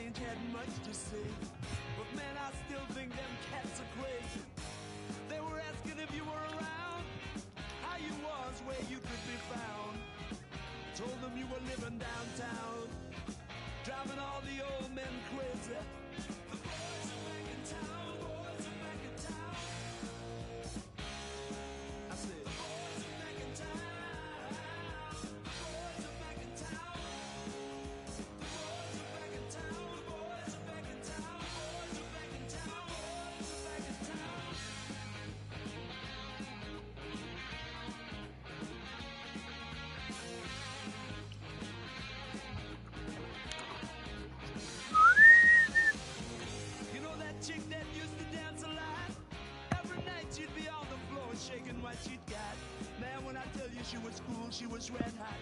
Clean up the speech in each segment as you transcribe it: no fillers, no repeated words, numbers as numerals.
ain't had much to say, but man, I still think them cats are crazy. They were asking if you were around, how you was, where you could be found. Told them you were living downtown, driving all the old men crazy. The boys are back in town, boys are back in town. I said, the boys are back in town, the boys are back in town. The boys are back in town, the boys are back in town, boys are back in town, boys are back in town. You know that chick that used to dance a lot? Every night she'd be on the floor shaking what she'd got. Man, when I tell you she was cool, she was red hot.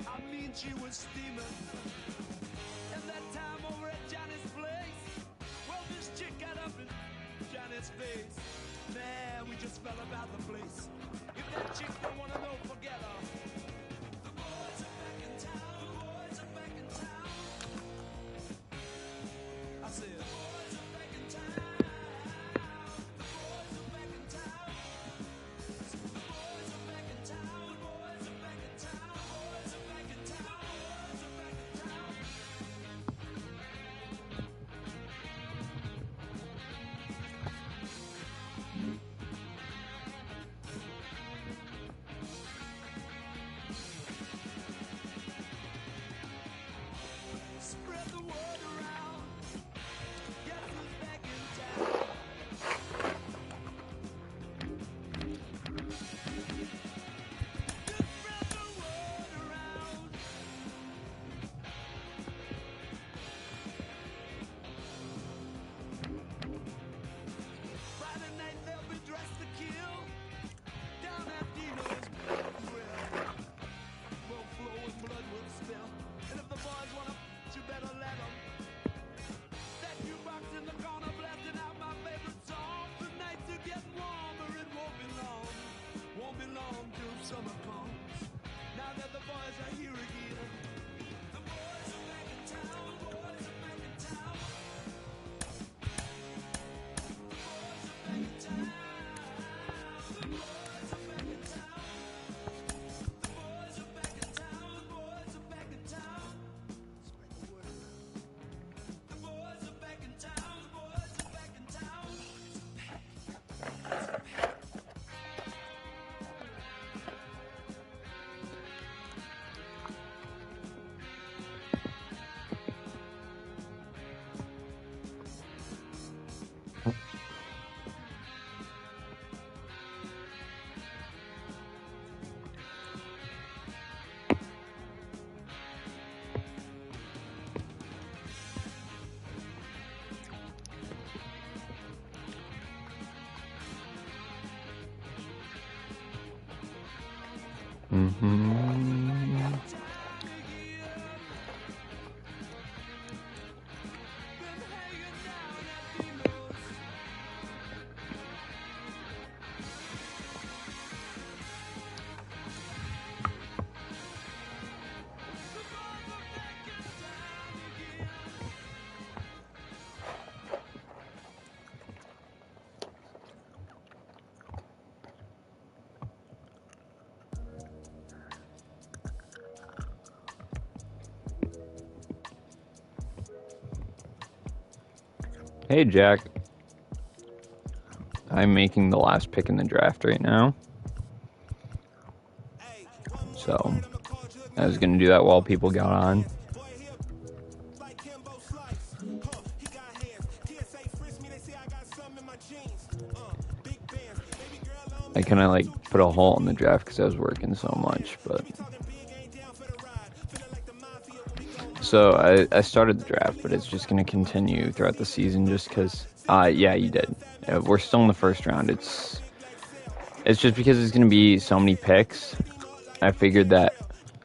I mean, she was steaming. And that time over at Johnny's place, well, this chick got up in Johnny's face. Man, we just fell about the place. If that chick don't wanna know, forget her. The boys are back in town, the boys are back in town. I said, the boys are back in town, the boys are back in town. The boys are back in town, the boys are back in town, the boys are back in town, the boys are back in town. Spread the word around. Guess who's back in town? Just spread the word around. Friday night they'll be dressed to kill. Down at Dino's grill. Will flow and blood will spill. And if the boys wanna, you better let 'em. That jukebox in the corner blasting out my favorite song. The nights are getting warmer, it won't be long. Won't be long till summer comes. Now that the boys are here again. The boys are back in town, boys are back in town. The boys are back in town. The boys are back in town. The boys are back in town, the boys are back in town. Spread the word around. The boys are back in town, the boys are back in town. Hey Jack, I'm making the last pick in the draft right now, so I was gonna do that while people got on. I kind of like put a hole in the draft because I was working so much, but so I started the draft, but it's just going to continue throughout the season just because, yeah, you did. We're still in the first round. It's just because it's going to be so many picks. I figured that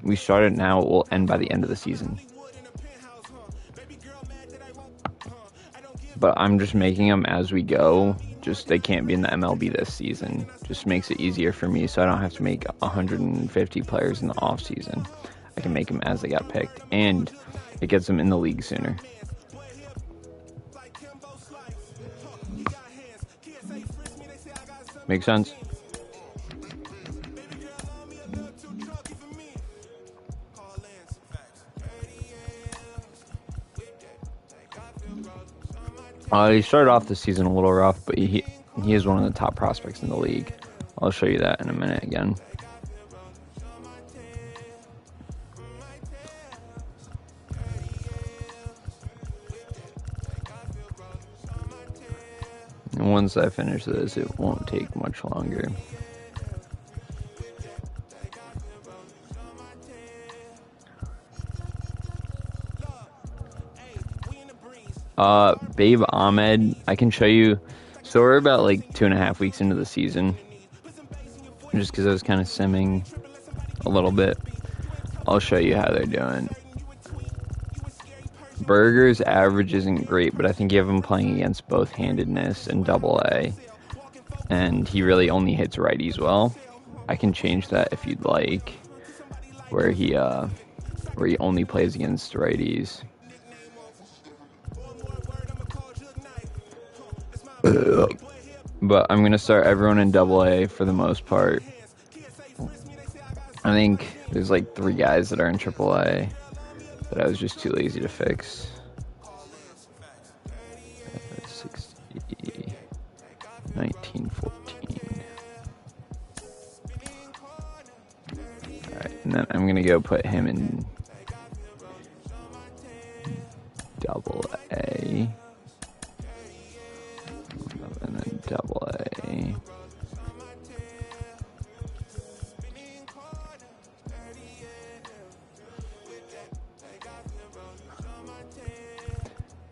we started now, it will end by the end of the season. But I'm just making them as we go. Just they can't be in the MLB this season. Just makes it easier for me so I don't have to make 150 players in the off season. I can make them as they got picked, and it gets them in the league sooner. Make sense? He started off the season a little rough, but he is one of the top prospects in the league. I'll show you that in a minute again. And once I finish this, it won't take much longer. Babe Ahmed, I can show you. So we're about like 2.5 weeks into the season. Just because I was kind of simming a little bit. I'll show you how they're doing. Berger's average isn't great, but I think you have him playing against both handedness and double A. And he really only hits righties well. I can change that if you'd like. Where he only plays against righties. But I'm going to start everyone in double A for the most part. I think there's like 3 guys that are in triple A that I was just too lazy to fix. 60, 19, 14. Alright, and then I'm going to go put him in double A. And then double A.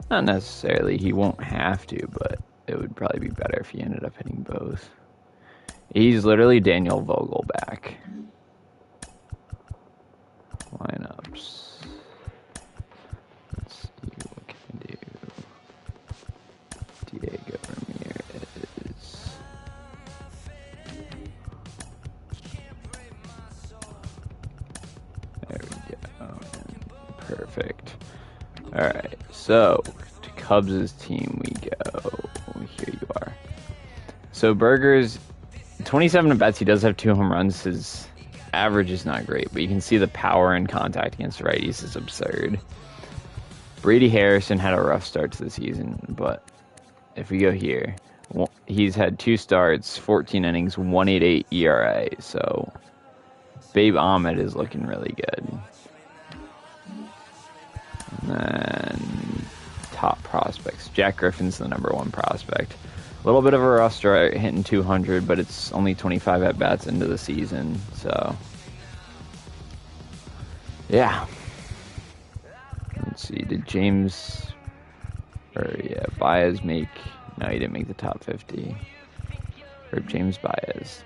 Not necessarily, he won't have to, but it would probably be better if he ended up hitting both. He's literally Daniel Vogelback. Lineups. Let's see, what can we do? Diego Ramirez. There we go. Perfect. Alright, so to Cubs' team we go. Here you are. So Berger's 27 at bats, he does have 2 home runs. His average is not great, but you can see the power and contact against righties is absurd. Brady Harrison had a rough start to the season, but if we go here, he's had 2 starts, 14 innings, 1.88 ERA, so Babe Ahmed is looking really good. And then top prospects. Jack Griffin's the #1 prospect. A little bit of a rough start, hitting 200, but it's only 25 at-bats into the season, so yeah. Let's see, did Baez make... No, he didn't make the top 50. Or James Baez.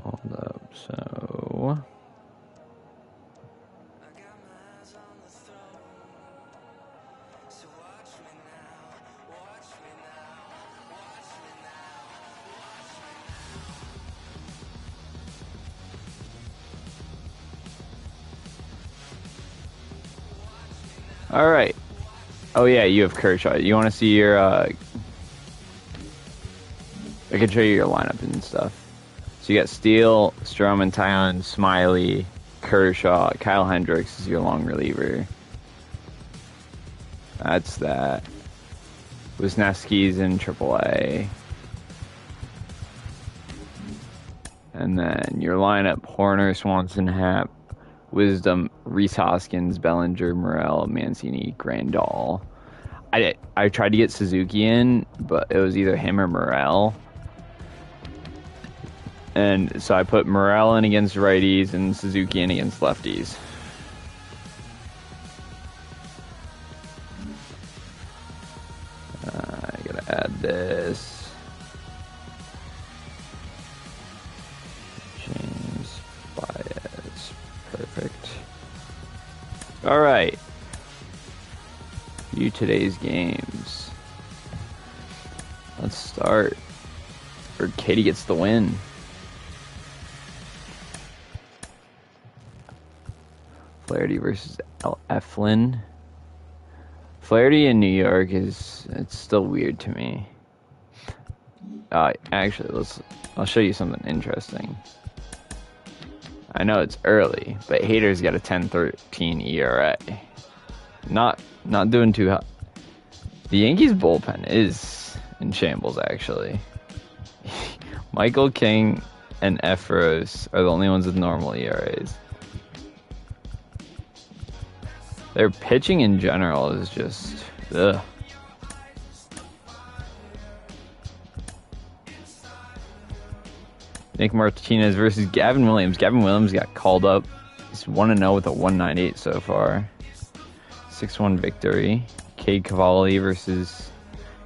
Hold up, so... Alright. Oh yeah, you have Kershaw. You want to see your... I can show you your lineup and stuff. So you got Steele, Stroman, Tyon, Smiley, Kershaw, Kyle Hendricks is your long reliever. That's that. Wisniewski's in AAA. And then your lineup, Horner, Swanson, Happ, Wisdom, Rhys Hoskins, Bellinger, Morel, Mancini, Grandal. I tried to get Suzuki in, but it was either him or Morel. And so I put Morel in against righties and Suzuki in against lefties. I gotta add this. James All right. View today's games. Let's start. Or Katie gets the win. Flaherty versus Eflin. Flaherty in New York it's still weird to me. Actually, I'll show you something interesting. I know it's early, but Hader's got a 10.13 ERA. Not doing too hot. The Yankees bullpen is in shambles, actually. Michael King and Efros are the only ones with normal ERAs. Their pitching in general is just ugh. Nick Martinez versus Gavin Williams. Gavin Williams got called up. He's 1-0 with a 1.98 so far. 6-1 victory. Cade Cavalli versus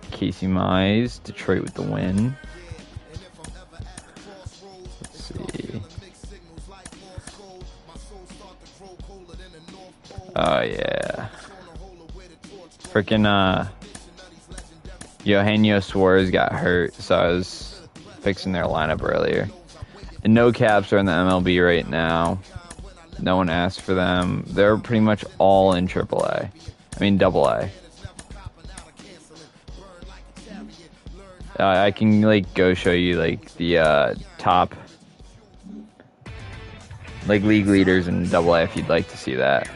Casey Mize. Detroit with the win. Let's see. Oh, yeah. Freaking, Eugenio Suarez got hurt, so I was fixing their lineup earlier. And no caps are in the MLB right now. No one asked for them. They're pretty much all in AAA. I mean, AA. I can, like, go show you, like, the, top, like, league leaders in AA if you'd like to see that.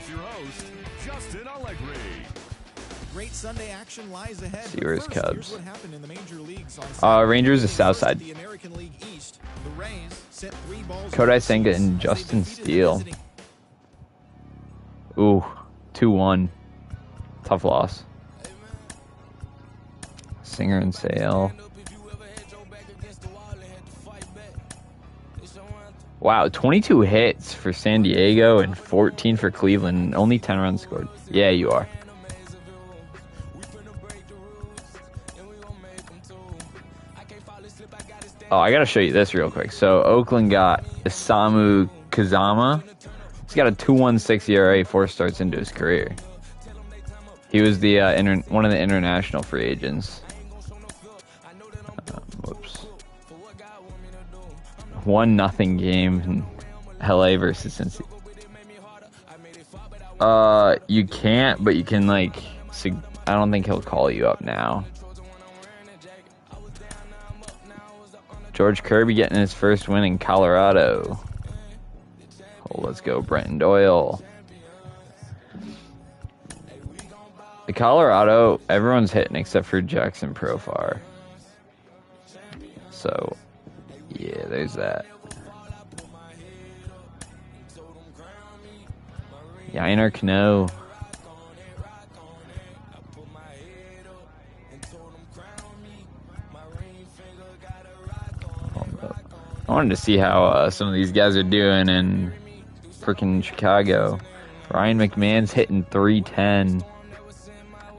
Sunday action lies ahead. See where's Cubs. What happened in the major leagues on Rangers is Southside. the American League East. The Rays sent 3 balls. Kodai Senga and Justin Steele. Ooh, 2-1. Tough loss. Singer and Sale. Wow, 22 hits for San Diego and 14 for Cleveland. Only 10 runs scored. Yeah, you are. Oh, I gotta show you this real quick. So Oakland got Isamu Kazama. He's got a 2.16 ERA, 4 starts into his career. He was the one of the international free agents. Whoops. 1-0 game in LA versus Cincy. You can't, but you can like. I don't think he'll call you up now. George Kirby getting his first win in Colorado. Oh, let's go, Brenton Doyle. The Colorado, everyone's hitting except for Jackson Profar. So, yeah, there's that. Yainer Cano. I wanted to see how some of these guys are doing in freaking Chicago. Ryan McMahon's hitting 310.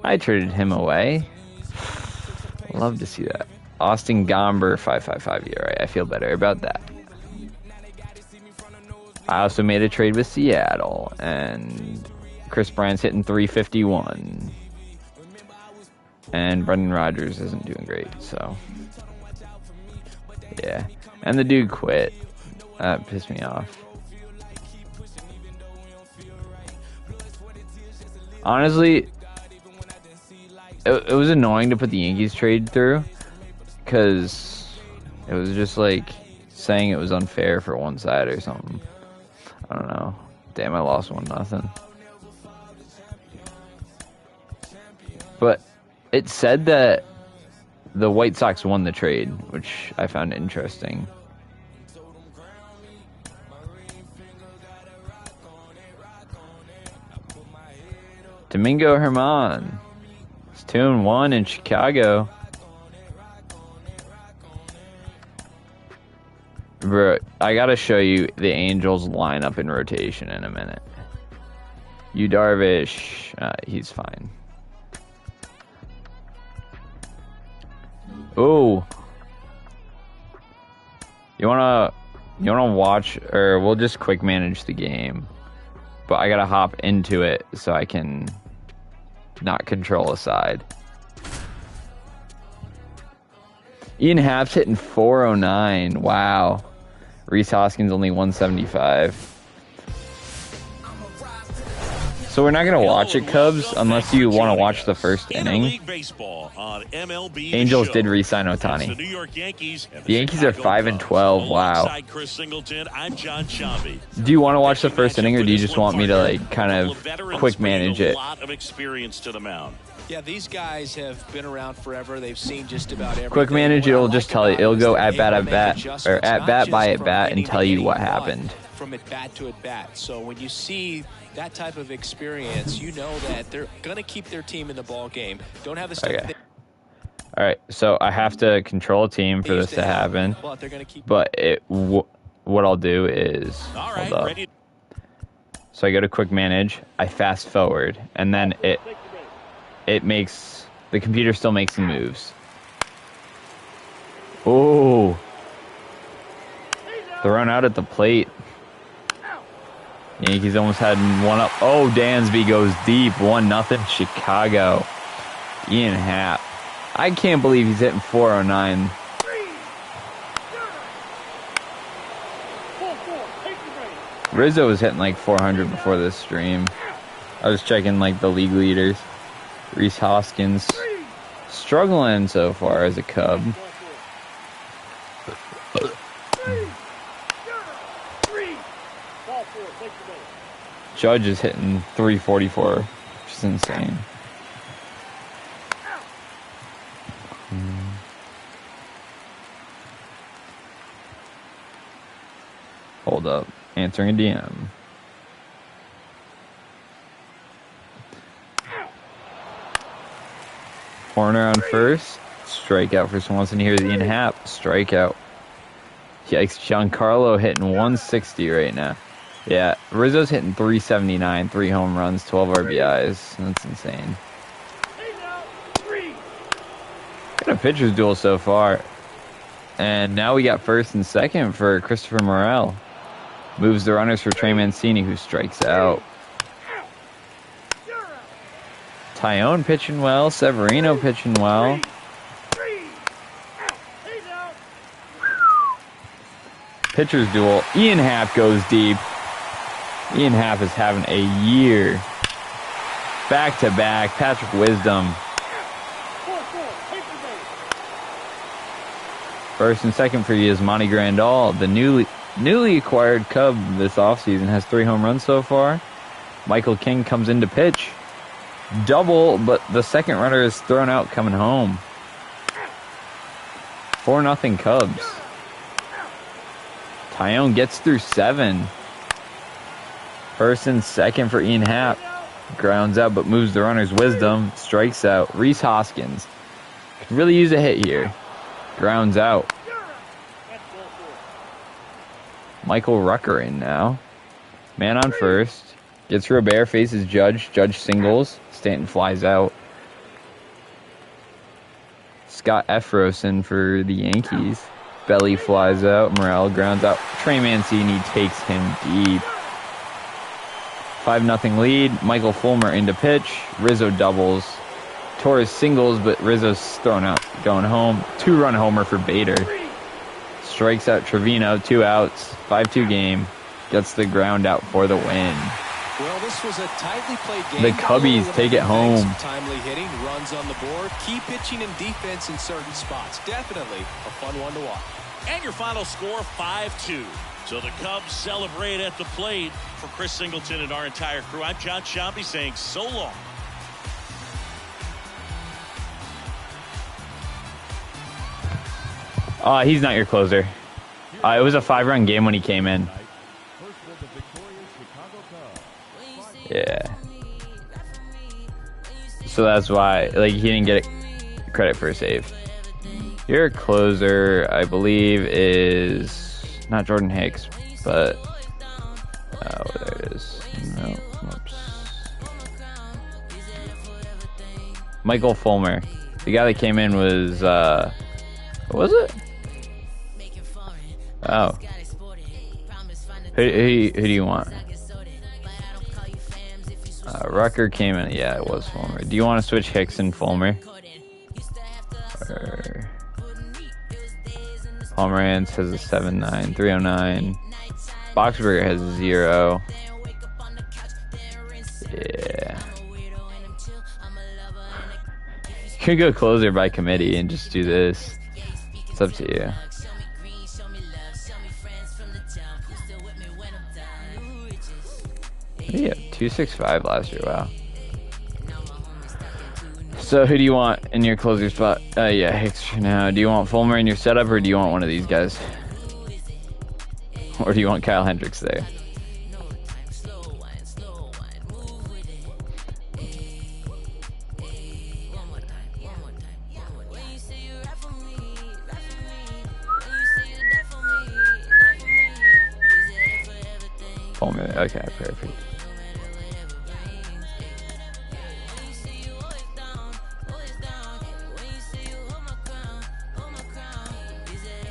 I traded him away. Love to see that. Austin Gomber, 5.55 ERA. I feel better about that. I also made a trade with Seattle, and Chris Bryant's hitting 351. And Brendan Rodgers isn't doing great, so yeah. And the dude quit. That pissed me off. Honestly, it was annoying to put the Yankees trade through, because it was just like saying it was unfair for one side or something. I don't know. Damn, I lost 1-0. But it said that the White Sox won the trade, which I found interesting. Domingo Germán. It's 2-1 in Chicago. Bro, I gotta show you the Angels lineup in rotation in a minute. Yu Darvish, he's fine. Oh, you wanna watch, or we'll just quick manage the game. but I gotta hop into it so I can not control a side. Ian Happ's hitting 409. Wow. Rhys Hoskins only 175. So we're not going to watch it, Cubs, unless you want to watch the first inning. Angels did re-sign Ohtani. The Yankees are 5-12. Wow. Do you want to watch the first inning, or do you just want me to like kind of quick manage it? Yeah, these guys have been around forever. They've seen just about everything. Quick manage, it'll just tell you. It'll go at bat, or at bat by at bat, and tell you what happened. From at bat to at bat. So when you see that type of experience, you know that they're going to keep their team in the ball game. Don't have the stuff. Okay. All right, so I have to control a team for this to happen. But what I'll do is hold up. So I go to quick manage. I fast forward, and then it makes the computer still makes the moves. Oh, thrown out at the plate. Yankees almost had one up. Oh, Dansby goes deep. 1-0 Chicago. Ian Happ. I can't believe he's hitting 409. Rizzo was hitting like 400 before this stream. I was checking like the league leaders. Rhys Hoskins struggling so far as a Cub. Judge is hitting 344, which is insane. Hold up, answering a DM. Horner on first, strikeout for Swanson. Here's Ian Happ, strikeout. Yikes, Giancarlo hitting 160 right now. Yeah, Rizzo's hitting 379, 3 home runs, 12 RBIs. That's insane. Got a pitcher's duel so far. And now we got first and second for Christopher Morel. Moves the runners for Trey Mancini, who strikes out. Tyone pitching well, Severino pitching well. Pitcher's duel. Ian Happ goes deep. Ian Happ is having a year. Back-to-back. Patrick Wisdom. First and second for Yasmani Grandal. The newly acquired Cub this offseason has 3 home runs so far. Michael King comes in to pitch. Double, but the second runner is thrown out coming home. 4-0 Cubs. Tyone gets through 7. First and second for Ian Happ. Grounds out, but moves the runner's Wisdom. Strikes out. Rhys Hoskins could really use a hit here. Grounds out. Michael Rucker in now. Man on first. Gets Robert, faces Judge. Judge singles. Stanton flies out. Scott Efrosin for the Yankees. Belly flies out. Morel grounds out. Trey Mancini takes him deep. 5-0 lead. Michael Fulmer into pitch. Rizzo doubles. Torres singles, but Rizzo's thrown out, going home. 2-run homer for Bader. Strikes out Trevino. 2 outs. 5-2 game. Gets the ground out for the win. Well, this was a tightly played game. The Cubbies take it home. Timely hitting, runs on the board, key pitching and defense in certain spots. Definitely a fun one to watch. And your final score, 5-2. So the Cubs celebrate at the plate. For Chris Singleton and our entire crew, I'm John Sciambi saying so long. He's not your closer. It was a 5-run game when he came in. Yeah. So that's why, like, he didn't get credit for a save. Your closer, I believe, is not Jordan Hicks, but there it is. No, whoops. Michael Fulmer. The guy that came in was what was it? Oh. Who do you want? Rucker came in. Yeah, it was Fulmer. Do you want to switch Hicks and Fulmer? Or Pomerantz has a 7.9, 309. Boxberger has a 0. Yeah. You could go closer by committee and just do this. It's up to you. Yeah, 265 last year. Wow. So who do you want in your closer spot? Yeah, Hicks for now. Do you want Fulmer in your setup, or do you want one of these guys? Or do you want Kyle Hendricks there? Fulmer. Okay, perfect.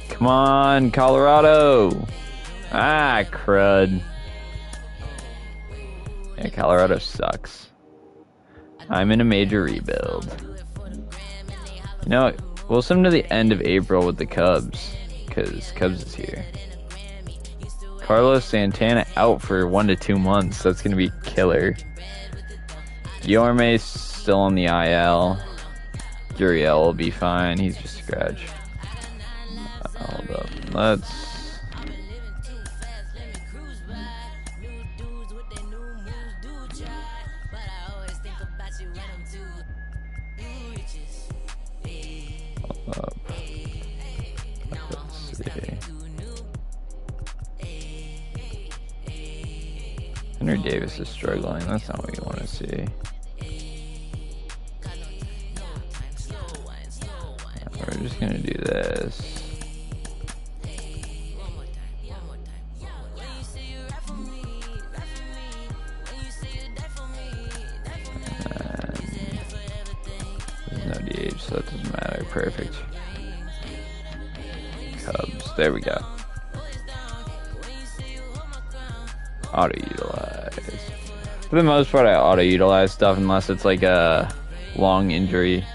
Come on, Colorado. Ah, crud. Yeah, Colorado sucks. I'm in a major rebuild. You know, we'll send to the end of April with the Cubs, because Cubs is here. Carlos Santana out for 1 to 2 months. That's going to be killer. Yorme's still on the IL. Gurriel will be fine. He's just a scratch. Hold up. Let's... Hold up. Let's see. Henry Davis is struggling. That's not what you want to see. We're just going to do this. So that doesn't matter. Perfect. Cubs. There we go. Auto-utilize. For the most part, I auto-utilize stuff unless it's like a long injury.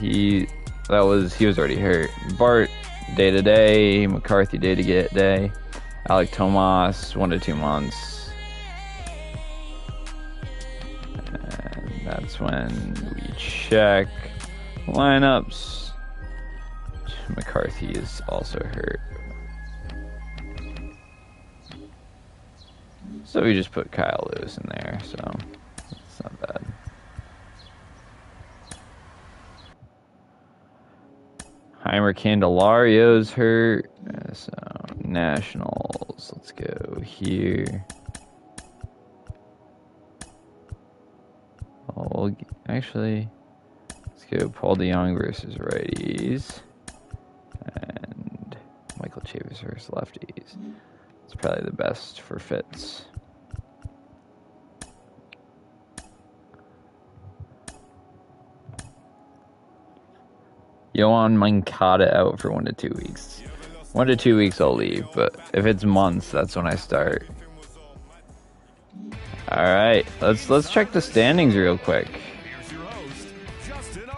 He was already hurt. Bart, day-to-day. McCarthy, day-to-day. Alec Tomas, 1 to 2 months. That's when we check lineups. McCarthy is also hurt. So we just put Kyle Lewis in there, so it's not bad. Heimer Candelario's hurt. So Nationals. Let's go here. Actually, let's go Paul DeYoung versus righties. And Michael Chavis versus lefties. It's probably the best for fits. Yohan Moncada out for 1 to 2 weeks. 1 to 2 weeks I'll leave, but if it's months, that's when I start. Alright, let's check the standings real quick.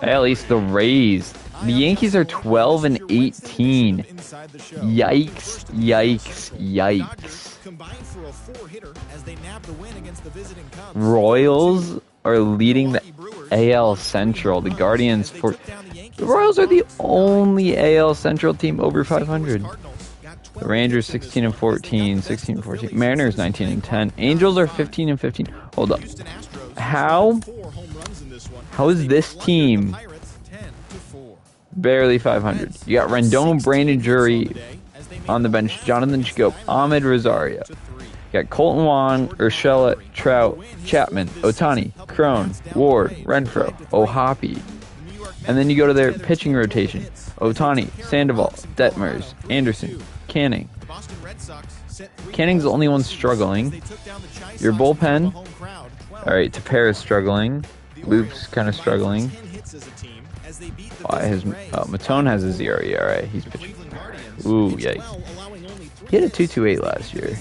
Hey, at least the Rays. The Yankees are 12 and 18. Yikes, yikes, yikes. Royals are leading the AL Central. The Guardians the Royals are the only AL Central team over 500. The Rangers 16 and 14, 16 and 14. Mariners 19 and 10. Angels are 15 and 15. Hold up. How is this team barely 500? You got Rendon, Brandon Drury on the bench, Jonathan Schoop, Ahmed Rosario. You got Colton Wong, Urshela, Trout, Chapman, Ohtani, Crone, Ward, Renfroe, O'Hoppe. And then you go to their pitching rotation. Ohtani, Sandoval, Detmers, Anderson, Canning. Canning's the only one struggling. Your bullpen. Alright, Tepera's struggling. Loop's kind of struggling. Matone has a 0 ERA. He's pitching. Ooh, yikes. He had a 2.28 last year.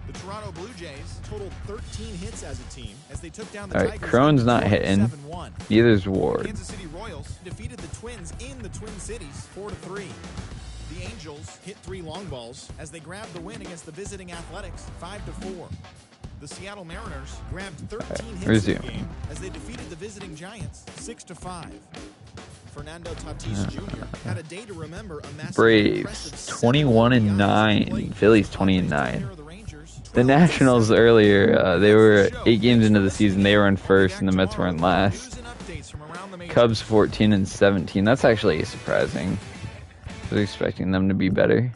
The Toronto Blue Jays totaled 13 hits as a team as they took down the All right, Tigers. Crone's not hitting. 7-1. Neither's Ward. Kansas City Royals defeated the Twins in the Twin Cities 4-3. The Angels hit 3 long balls as they grabbed the win against the visiting Athletics 5-4. The Seattle Mariners grabbed 13 hits in the game as they defeated the visiting Giants 6-5. Fernando Tatis Jr. had a day to remember. Braves 21-9. Phillies 20-9. The Nationals earlier, they were 8 games into the season. They were in first, and the Mets were in last. Cubs 14-17. That's actually surprising. I was expecting them to be better.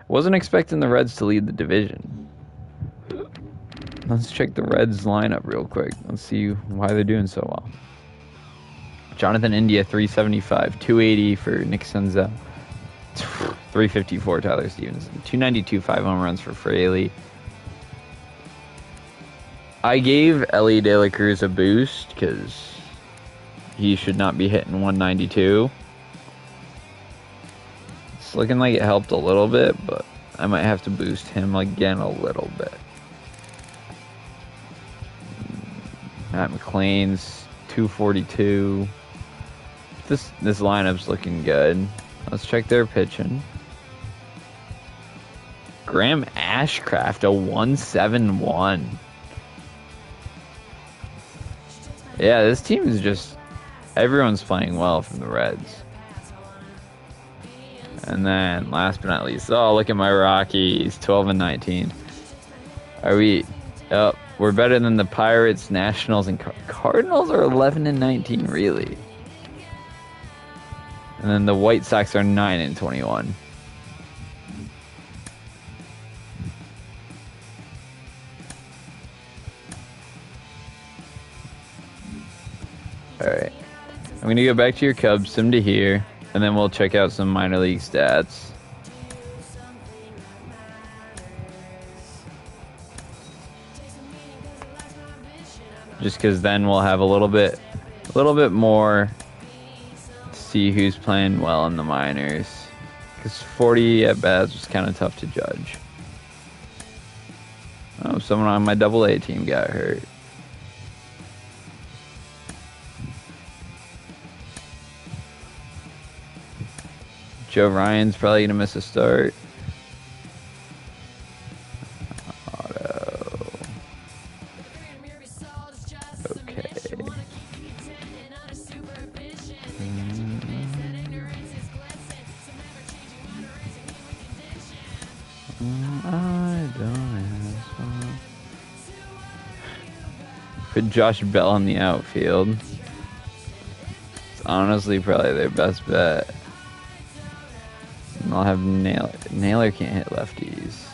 Wasn't expecting the Reds to lead the division. Let's check the Reds lineup real quick. Let's see why they're doing so well. Jonathan India 375, 280 for Nick Senzel, 354 Tyler Stevenson, 292 5 home runs for Fraley. I gave Ellie De La Cruz a boost because he should not be hitting 192. It's looking like it helped a little bit, but I might have to boost him again a little bit. Matt McClain's 242. This lineup's looking good. Let's check their pitching. Graham Ashcraft, a 171. Yeah, this team is just... everyone's playing well from the Reds. And then, last but not least... oh, look at my Rockies. 12-19. Are we... oh, we're better than the Pirates, Nationals, and Cardinals are 11-19, really. And then the White Sox are 9-21. Alright. I'm going to go back to your Cubs, some to here, and then we'll check out some minor league stats. Just because then we'll have a little bit more to see who's playing well in the minors. Because 40 at bats was kind of tough to judge. Oh, someone on my AA team got hurt. Joe Ryan's probably going to miss a start. Auto. Okay. I don't have put Josh Bell in the outfield. It's honestly probably their best bet. And I'll have Naylor. Naylor can't hit lefties.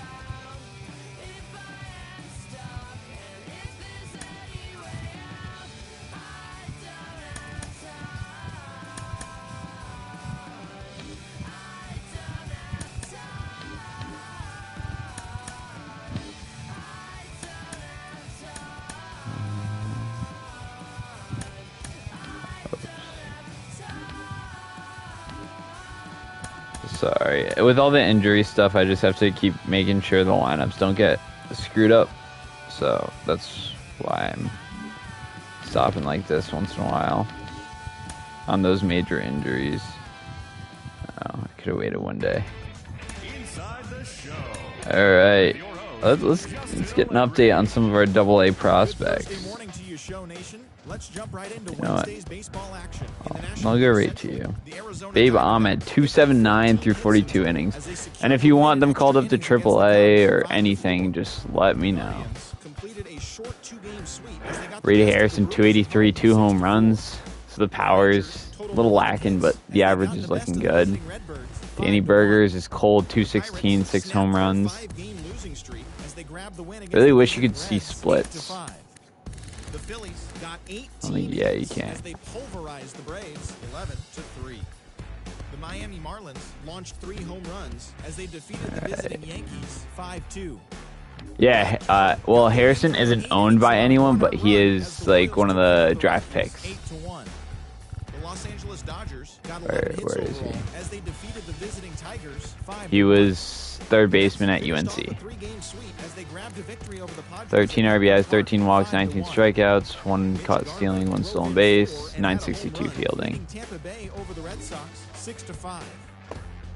Sorry. With all the injury stuff, I just have to keep making sure the lineups don't get screwed up. So that's why I'm stopping like this once in a while on those major injuries. Oh, I could have waited one day. All right. Let's get an update on some of our AA prospects. Let's jump right into You know what? Wednesday's baseball action. I'll go right to you. Babe Ahmed, 279 through 42 innings. And if you want them called up to AAA or anything, just let me know. Reed Harrison, 283, 2 home runs. So the power's a little lacking, but the average is looking good. Danny Burgers is cold, 216, 6 home runs. Really wish you could see splits. The Phillies got 18 yeah, you can. as they pulverized the Braves 11-3. The Miami Marlins launched 3 home runs as they defeated the visiting Yankees 5-2. Yeah, well, Harrison isn't owned by anyone, but he is like one of the draft picks. 8-1. The Los Los Angeles Dodgers got 11 hits where is he? overall as they defeated the visiting Tigers 5-1. He was third baseman at UNC. 13 RBIs, 13 walks, 19 strikeouts, 1 caught stealing, 1 stolen base, 962 fielding. Tampa Bay over the Red Sox 6-5.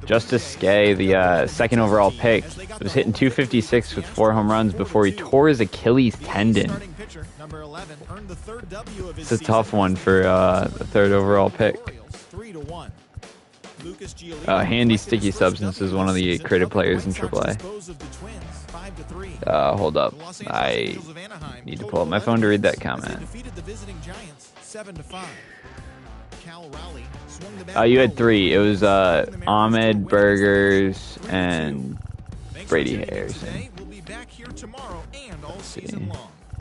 Justice Skay, the second overall pick, was hitting 256 with 4 home runs before he tore his Achilles tendon. It's a tough one for the third overall pick. Handy Sticky Substance is one of the creative players in AAA. Hold up. I need to pull up my phone to read that comment. You had 3. It was Ahmed, Burgers, and Brady Harrison. Let's see.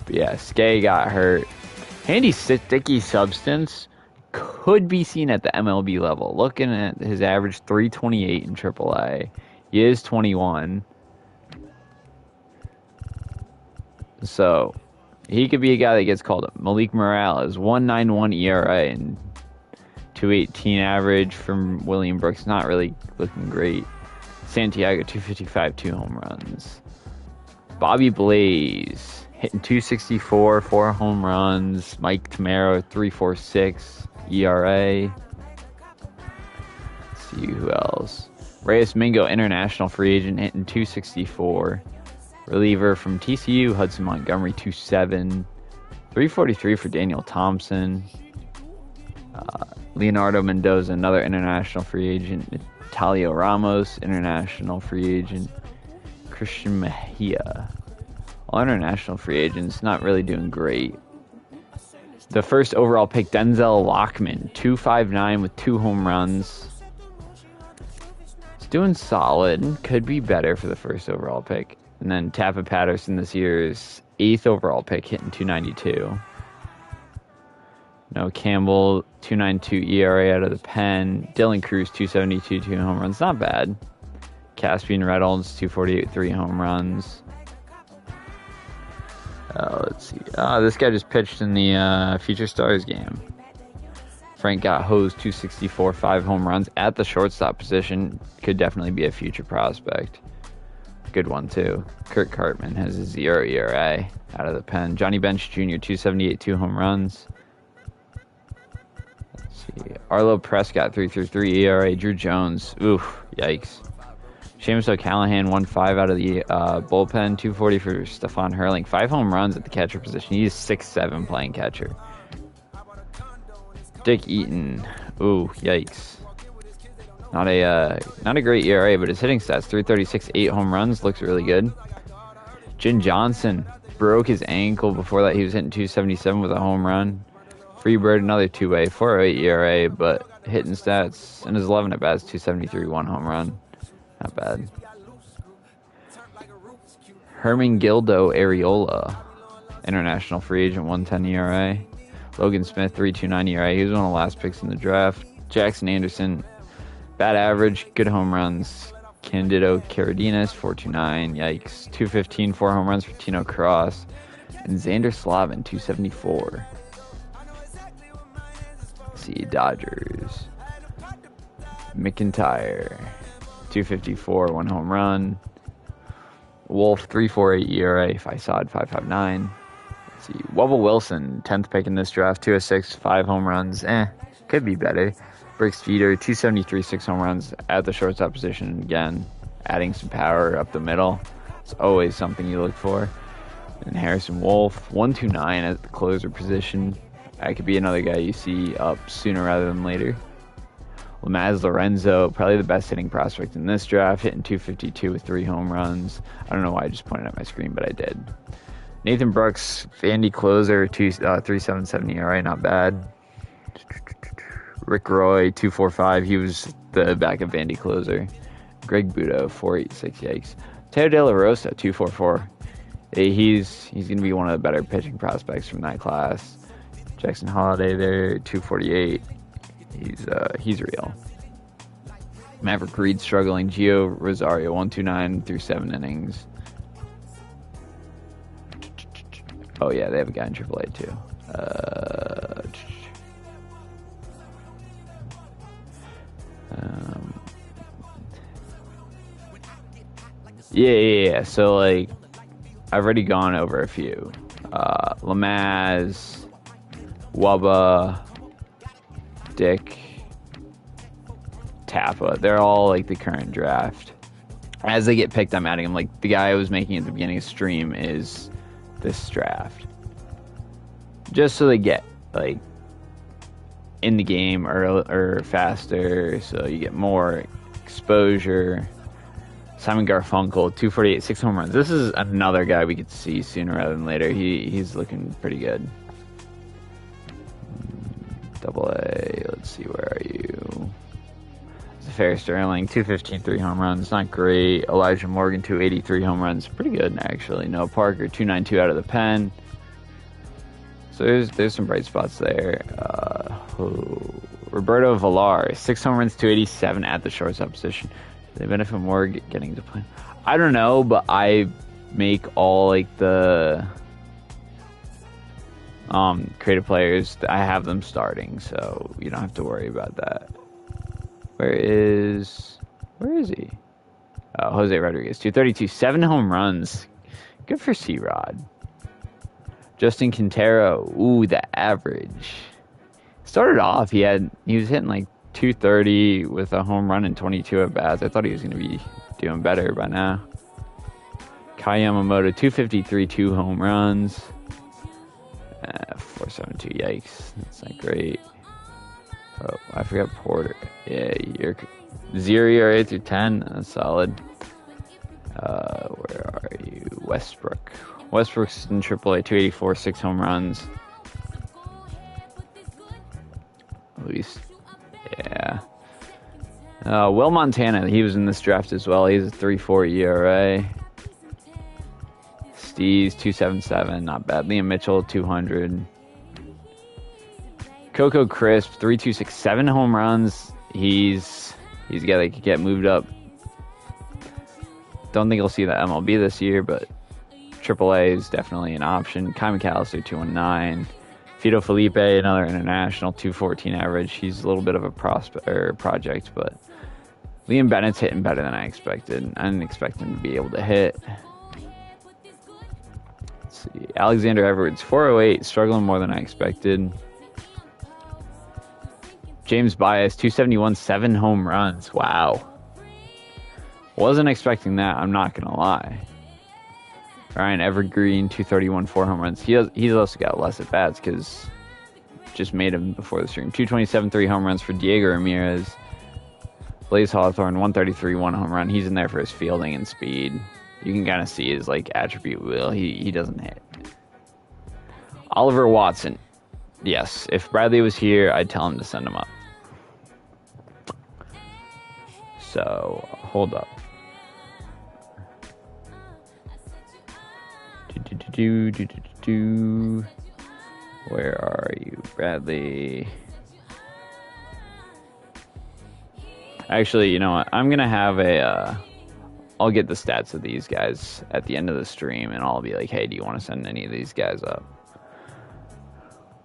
But yeah, Skay got hurt. Handy Sticky Substance could be seen at the MLB level. Looking at his average 328 in AAA. He is 21. So, he could be a guy that gets called up. Malik Morales, 1.91 ERA and 218 average from William Brooks. Not really looking great. Santiago, 255, 2 home runs. Bobby Blaze, hitting 264, 4 home runs. Mike Tamaro, 3.46 ERA. Let's see who else. Reyes Mingo, international free agent, hitting 264. Reliever from TCU, Hudson Montgomery, 2.7. 3.43 for Daniel Thompson. Leonardo Mendoza, another international free agent. Talio Ramos, international free agent. Christian Mejia. All international free agents, not really doing great. The first overall pick, Denzel Lockman, 2.59 with 2 home runs. He's doing solid. Could be better for the first overall pick. And then Tappa Patterson, this year's 8th overall pick, hitting 292. No Campbell, 2.92 ERA out of the pen. Dylan Cruz, 2.72, 2 home runs. Not bad. Caspian Reynolds, 2.48, 3 home runs. Let's see. This guy just pitched in the Future Stars game. Frank got hosed, 2.64, 5 home runs at the shortstop position. Could definitely be a future prospect. Good one, too. Kurt Cartman has a 0 ERA out of the pen. Johnny Bench Jr., 2.78, 2 home runs. Let's see. Arlo Prescott, 3.33 ERA. Drew Jones, oof, yikes. Seamus O'Callahan, 1.5 out of the bullpen. 2.40 for Stephon Hurling. 5 home runs at the catcher position. He is 6'7", playing catcher. Dick Eaton, ooh, yikes. Not a great ERA, but his hitting stats, 336, 8 home runs, looks really good. Jin Johnson broke his ankle. Before that, he was hitting 277 with a home run. Freebird, another 2-way, 4.08 ERA, but hitting stats in his 11 at-bats, 273, 1 home run. Not bad. Herman Gildo Areola, international free agent, 1.10 ERA. Logan Smith, 3.29 ERA. He was one of the last picks in the draft. Jackson Anderson, bad average, good home runs. Candido Cardenas, 4.29, yikes. 2.15, 4 home runs for Tino Cross. And Xander Slavin, 2.74. Let's see, Dodgers. McIntyre, 2.54, 1 home run. Wolf, 3.48 ERA. Faisad, 5.59. Let's see, Wubble Wilson, 10th pick in this draft, 2.06, 5 home runs. Could be better. Bricks Feeder, 273, 6 home runs at the shortstop position. Again, adding some power up the middle. It's always something you look for. And Harrison Wolf, 129 at the closer position. That could be another guy you see up sooner rather than later. Lamaz Lorenzo, probably the best hitting prospect in this draft, hitting 252 with 3 home runs. I don't know why I just pointed at my screen, but I did. Nathan Brooks, Vandy closer, 3.77 ERA, not bad. Rick Roy, 2.45. He was the backup Vandy closer. Greg Budo, 4.86. Yikes. Teo De La Rosa, 2.44. He's going to be one of the better pitching prospects from that class. Jackson Holiday there, 2.48. He's real. Maverick Reed struggling. Gio Rosario, 1.29 through 7 innings. Oh yeah, they have a guy in AAA too. Yeah. So, like, I've already gone over a few. Lamaz, Wubba, Dick, Tappa. They're all, like, the current draft. As they get picked, I'm adding them. Like, the guy I was making at the beginning of stream is this draft. Just so they get, like, in the game or faster, so you get more exposure. Simon Garfunkel, 248, 6 home runs. This is another guy we could see sooner rather than later. He's looking pretty good. Double A, let's see, where are you? Fair Sterling, 215, 3 home runs. Not great. Elijah Morgan, 283 home runs. Pretty good, actually. Noah Parker, 292 out of the pen. So there's some bright spots there. Roberto Villar, 6 home runs, 287 at the shortstop position. Do they benefit more getting to play? I don't know, but I make all, like, the creative players. I have them starting, so you don't have to worry about that. Where is he? Jose Rodriguez, 232, 7 home runs. Good for C-Rod. Justin Quintero, ooh, the average. Started off, he was hitting like 230 with a home run and 22 at bats. I thought he was going to be doing better by now. Kai Yamamoto, 253, 2 home runs. 472, yikes. That's not great. Oh, I forgot Porter. Yeah, you're 0 ERA through 10. That's solid. Where are you? Westbrook. Westbrook's in AAA, 284, 6 home runs. Luis. Yeah. Will Montana, he was in this draft as well. He's a 3.4 ERA. Steez, 277, not bad. Liam Mitchell, 200. Coco Crisp, 326, 7 home runs. He's a guy that could get moved up. Don't think he'll see the MLB this year, but AAA is definitely an option. Kai McAllister, 219. Fito Felipe, another international, 214 average. He's a little bit of a project, but Liam Bennett's hitting better than I expected. I didn't expect him to be able to hit. Let's see. Alexander Edwards, 408, struggling more than I expected. James Baez, 271, 7 home runs. Wow. Wasn't expecting that, I'm not going to lie. Ryan Evergreen, 231, 4 home runs. He's also got less at bats because just made him before the stream. 227, 3 home runs for Diego Ramirez. Blaze Hawthorne, 133, 1 home run. He's in there for his fielding and speed. You can kind of see his like attribute wheel. He doesn't hit. Oliver Watson. Yes, if Bradley was here, I'd tell him to send him up. So, hold up. Where are you, Bradley? Actually, you know what? I'm going to have I'll get the stats of these guys at the end of the stream, and I'll be like, hey, do you want to send any of these guys up?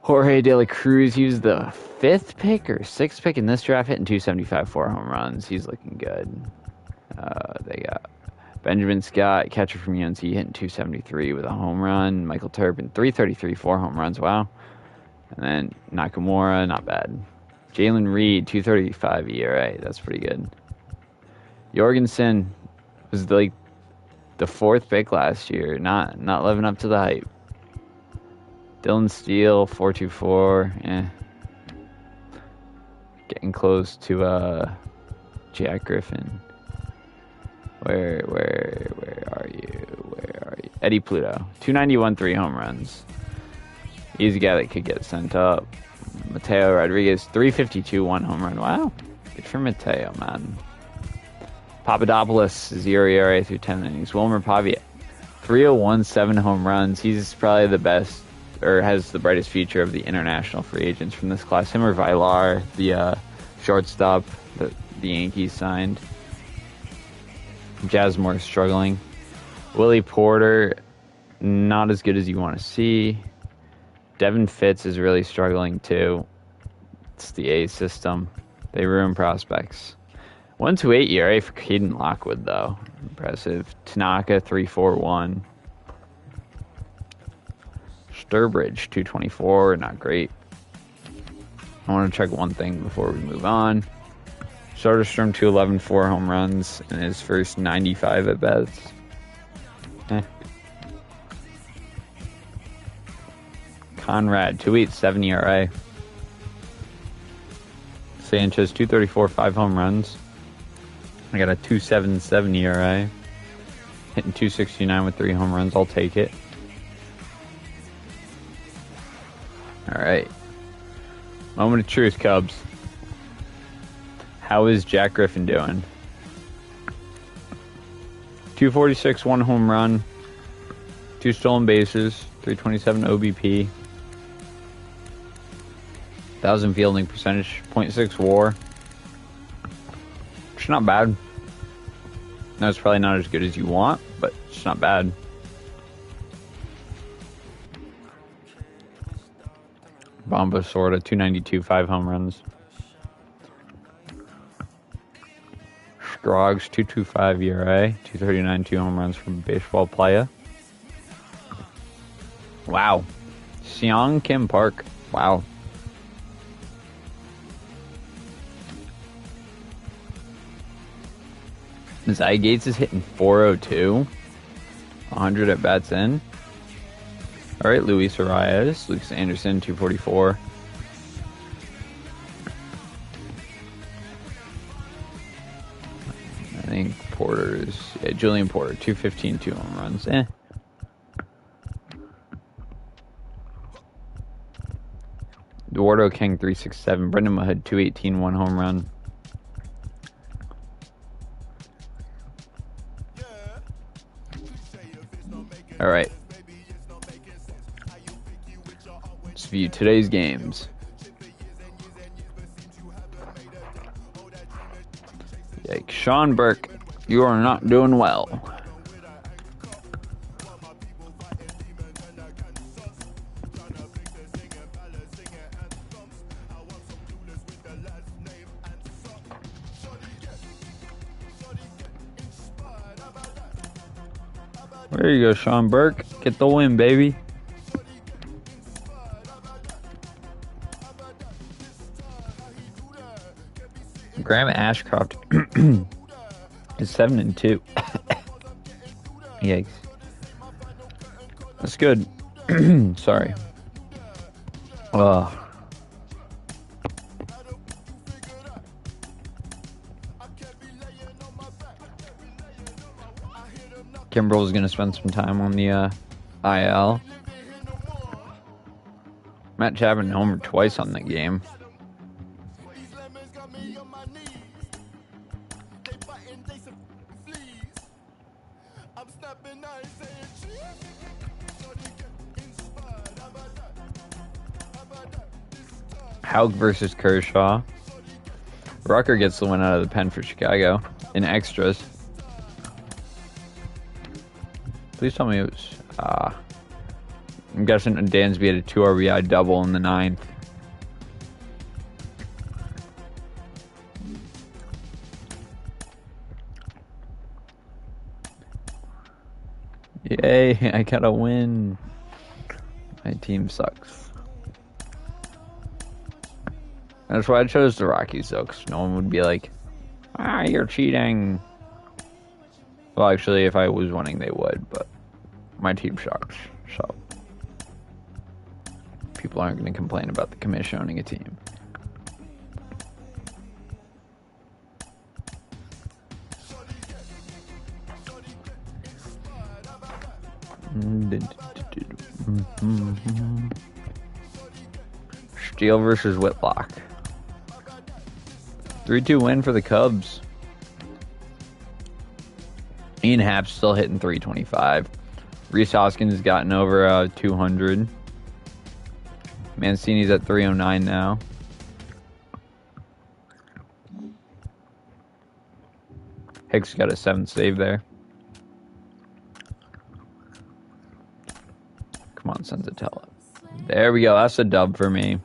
Jorge De La Cruz, he was the 5th pick or 6th pick in this draft, hitting 275, 4 home runs. He's looking good. They got Benjamin Scott, catcher from UNC, hitting 273 with a home run. Michael Turpin, 333, 4 home runs. Wow. And then Nakamura, not bad. Jalen Reed, 235 ERA. That's pretty good. Jorgensen was like the 4th pick last year. Not living up to the hype. Dylan Steele, 424. Getting close to Jack Griffin. Where are you? Eddie Pluto, 291, 3 home runs. He's a guy that could get sent up. Mateo Rodriguez, 352, 1 home run. Wow, good for Mateo, man. Papadopoulos, 0 ERA through 10 innings. Wilmer Pavia, 301, 7 home runs. He's probably the best, or has the brightest future of the international free agents from this class. Him or Vilar, the shortstop that the Yankees signed. Jasmine struggling. Willie Porter, not as good as you want to see. Devin Fitz is really struggling too. It's the A system. They ruin prospects. 1.28 ERA for Caden Lockwood though. impressive. Tanaka 341. Sturbridge 224, not great. I want to check one thing before we move on. Soderstrom 211, 4 home runs in his first 95 at bats. Conrad 287 ERA. Sanchez 234, 5 home runs. I got a 277 ERA. Hitting 269 with 3 home runs. I'll take it. Alright. Moment of truth, Cubs. How is Jack Griffin doing? 246, 1 home run. 2 stolen bases. 327 OBP. 1,000 fielding percentage. 0.6 WAR. It's not bad. No, it's probably not as good as you want, but it's not bad. Bomba sorta 292, 5 home runs. Scroggs 225 ERA, 239, 2 home runs from a baseball player. Wow. Seong Kim Park. Wow. Zay Gates is hitting 402. 100 at bats in. Alright, Luis Arias. Lucas Anderson, 244. I think Porter's... Yeah, Julian Porter, 215, 2 home runs. Eduardo King, 367. Brendan Mahood, 218, 1 home run. Alright. Let's view today's games. Yikes. Sean Burke, you are not doing well. There you go, Sean Burke. Get the win, baby. Graham Ashcroft is 7-2. Yikes. That's good. Sorry. Kimbrel's going to spend some time on the IL. Matt Chapman homered twice on the game. Hauk versus Kershaw. Rucker gets the win out of the pen for Chicago in extras. Please tell me it was... I'm guessing Dansby had a 2 RBI double in the 9th. Yay, I got a win. My team sucks. That's why I chose the Rockies, though, because no one would be like, you're cheating. Well, actually, if I was winning, they would, but my team sucks, so people aren't going to complain about the commission owning a team. Steele versus Whitlock. 3-2 win for the Cubs. Ian Happ's still hitting 325. Rhys Hoskins has gotten over 200. Mancini's at 309 now. Hicks got a 7th save there. Come on, Senzatella. There we go. That's a dub for me.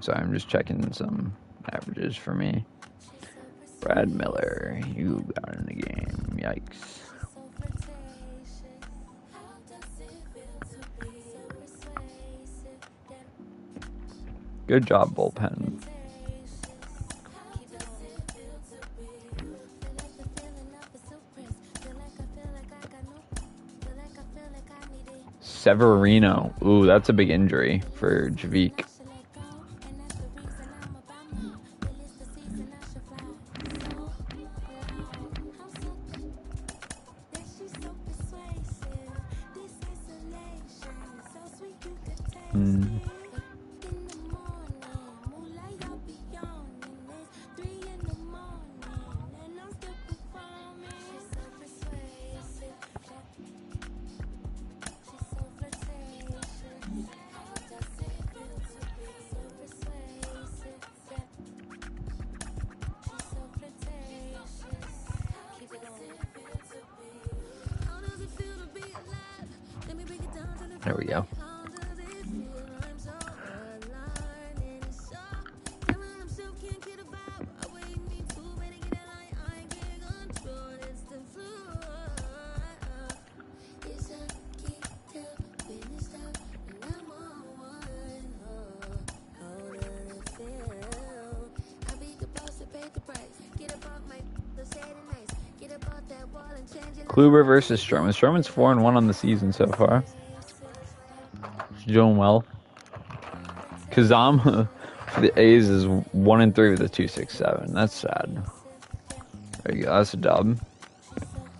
Sorry, I'm just checking some averages for me. Brad Miller, you got in the game. Yikes. Good job, bullpen. Severino. Ooh, that's a big injury for Javik. There we go. Kluber versus Stroman. Stroman's 4-1 on the season so far. He's doing well. Kazama for the A's is 1-3 with a 2.67. That's sad. There you go. That's a dub.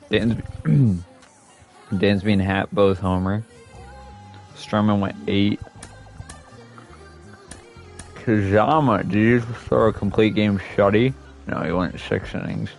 Dansby and Happ both homer. Stroman went 8. Kazama, did you throw a complete game shutty? No, he went 6 innings.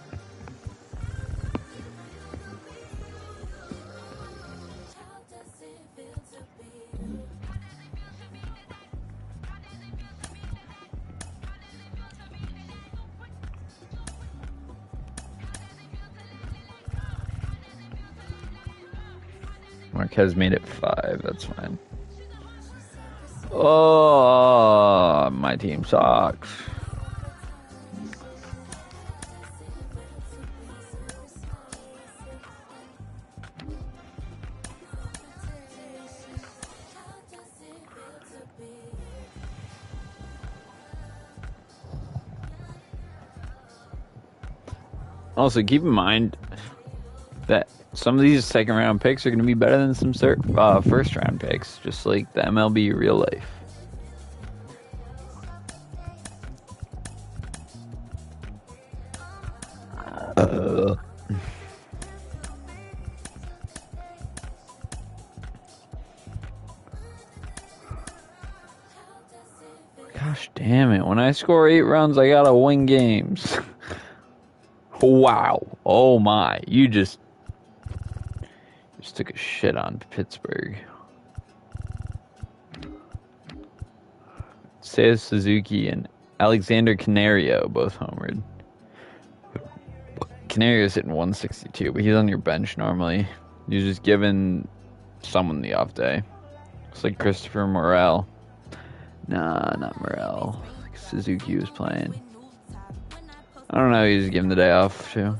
Marquez made it 5. That's fine. Oh, my team sucks. Also, keep in mind that some of these second round picks are going to be better than some first round picks, just like the MLB real life. Gosh damn it. When I score 8 runs, I gotta win games. Wow. Oh my. You just took a shit on Pittsburgh. Seiya Suzuki and Alexander Canario both homered. Canario's hitting 162, but he's on your bench normally. You're just giving someone the off day. It's like Christopher Morel. Nah, not Morel. Suzuki was playing. I don't know, he's giving the day off too.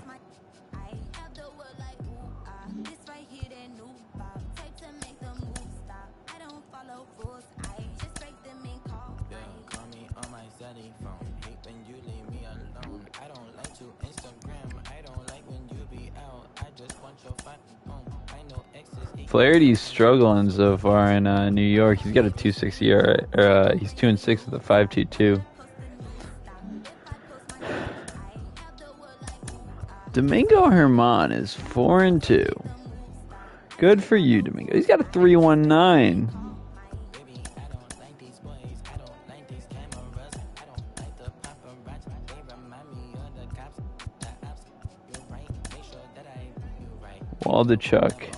Flaherty's struggling so far in New York. He's got a 2.6 ERA. He's 2-6 with a 5.22. Domingo Germán is 4-2. Good for you, Domingo. He's got a 3.19. Waldichuk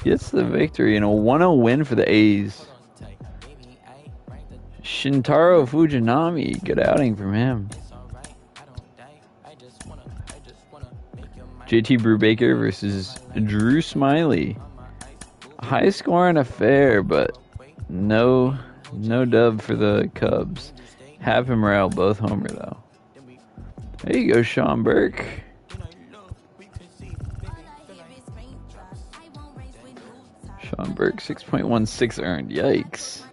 gets the victory in a 1-0 win for the A's. Shintaro Fujinami, good outing from him. JT Brubaker versus Drew Smiley. High scoring affair, but no dub for the Cubs. Happ and Morel both homer though. There you go, Sean Burke. Sean Burke, 6.16 earned. Yikes.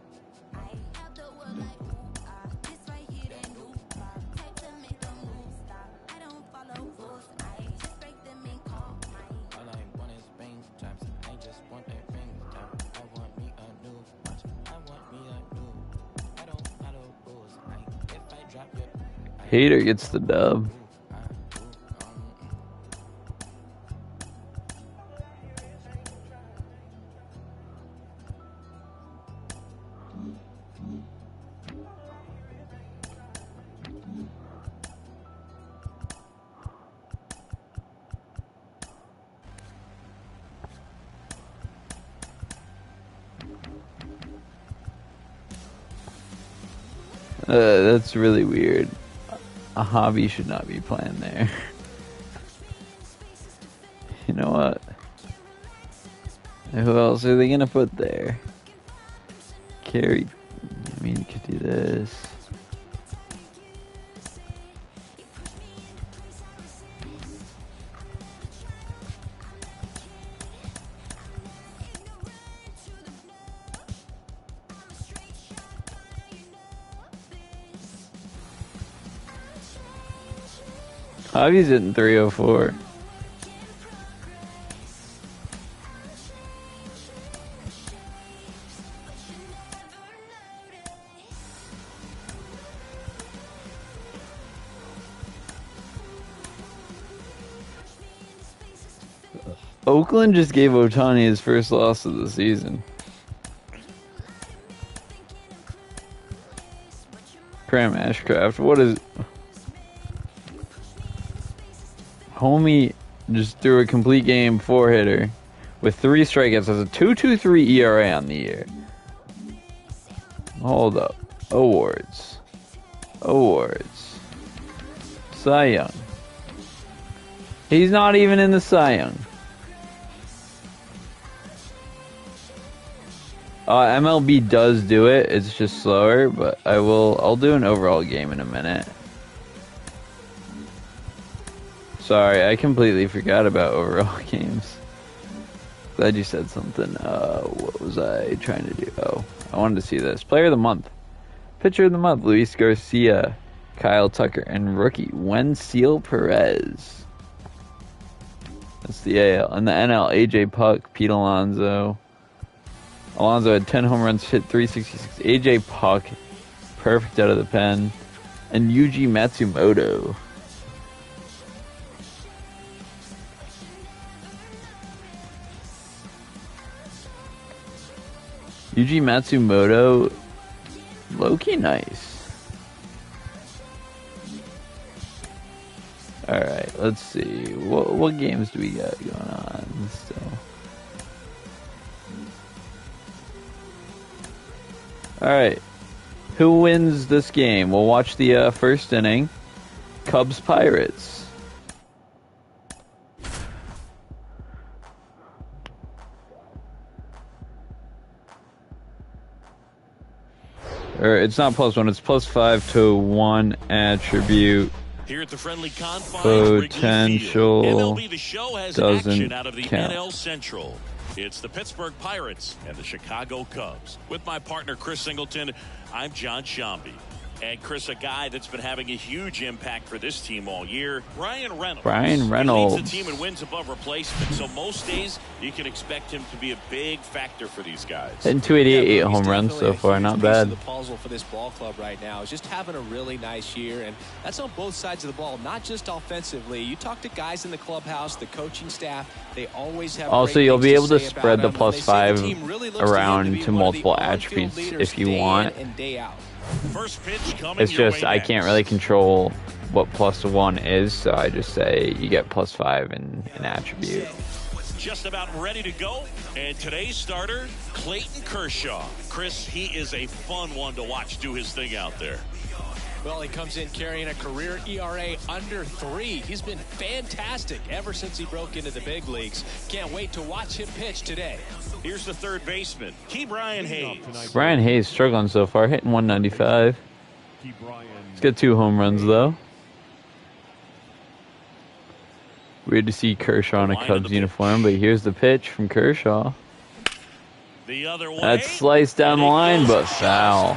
Hater gets the dub. That's really weird. A hobby should not be playing there. You know what? Who else are they gonna put there? Carry. I mean, you could do this. Hobby's hitting 304. Oakland just gave Ohtani his first loss of the season. Graham Ashcraft, what is... Homie just threw a complete game 4-hitter with 3 strikeouts. Has a 2.23 ERA on the year. Hold up. Awards. Cy Young. He's not even in the Cy Young. MLB does do it. It's just slower, but I'll do an overall game in a minute. Sorry, I completely forgot about overall games. Glad you said something. What was I trying to do? Oh, I wanted to see this. Player of the month. Pitcher of the month, Luis Garcia, Kyle Tucker, and rookie, Wenzel Perez. That's the AL. And the NL, AJ Puck, Pete Alonso. Alonso had 10 home runs, hit 366. AJ Puck, perfect out of the pen. And Yuji Matsumoto. Yuji Matsumoto, low-key nice. Alright, let's see. What games do we got going on still? Alright. Who wins this game? We'll watch the first inning. Cubs-Pirates. Or it's not +1, it's +5 to 1 attribute. Here at the friendly confines, potential MLB The Show has doesn't action out of the count. NL Central. It's the Pittsburgh Pirates and the Chicago Cubs. With my partner Chris Singleton, I'm John Shambi. And Chris, a guy that's been having a huge impact for this team all year, Ryan Reynolds. He leads the team and wins above replacement, so most days you can expect him to be a big factor for these guys. And 288 home runs so far, not bad. The puzzle for this ball club right now is just having a really nice year, and that's on both sides of the ball, not just offensively. You talk to guys in the clubhouse, the coaching staff, they always have. Also, you'll be able to spread the +5 around to multiple attributes if you want. First pitch coming it's just I can't really control what +1 is, so I just say you get +5 in an attribute. Just about ready to go, and today's starter, Clayton Kershaw. Chris, he is a fun one to watch do his thing out there. Well, he comes in carrying a career ERA under 3. He's been fantastic ever since he broke into the big leagues. Can't wait to watch him pitch today. Here's the third baseman, Brian Hayes. Brian Hayes struggling so far, hitting 195. He's got 2 home runs though. Weird to see Kershaw in a Line of Cubs the uniform, but here's the pitch from Kershaw. The other way. That's sliced down the line, but foul.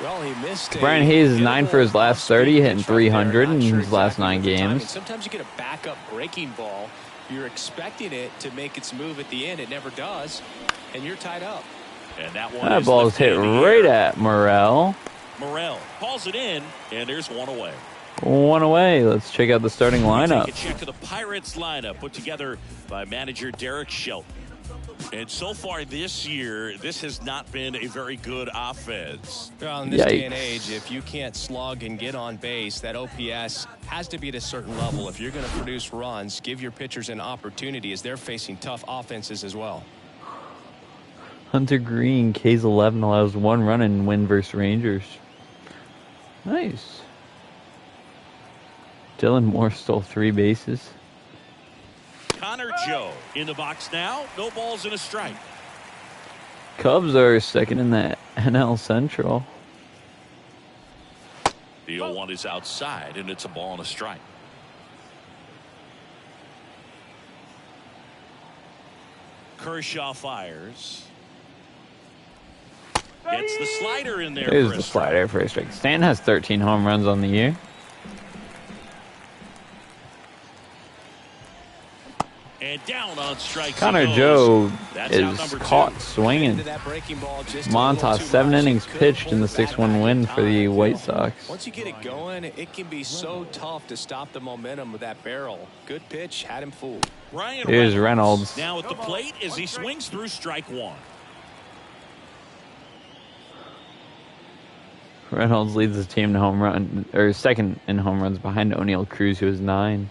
Well, he missed Brian Hayes is 9 for his last 30, hitting 300 in his last 9 games. Sometimes you get a backup breaking ball. You're expecting it to make its move at the end. It never does, and you're tied up. And that That ball is hit right at Morel. Morel calls it in, and there's one away. One away. Let's check out the starting lineup. Take a check of the Pirates lineup put together by manager Derek Shelton. And so far this year, this has not been a very good offense. Well, in this day and age, if you can't slug and get on base, that OPS has to be at a certain level. If you're going to produce runs, give your pitchers an opportunity as they're facing tough offenses as well. Hunter Green, K's 11, allows 1 run in win versus Rangers. Nice. Dylan Moore stole 3 bases. Connor Joe in the box now. No balls and a strike. Cubs are second in the NL Central. The 0-1 is outside, and it's a ball and a strike. Kershaw fires. Gets the slider in there. There's the slider for a strike. Stan has 13 home runs on the year. And down on strike. Connor Joe is caught swinging. Montas, 7 innings pitched in the 6-1 win for the White Sox. Once you get it going, it can be so tough to stop the momentum of that barrel. Good pitch, had him fooled. Here's Reynolds. Now at the plate as he swings through strike 1. Reynolds leads the team to home run, or second in home runs behind O'Neal Cruz, who has 9.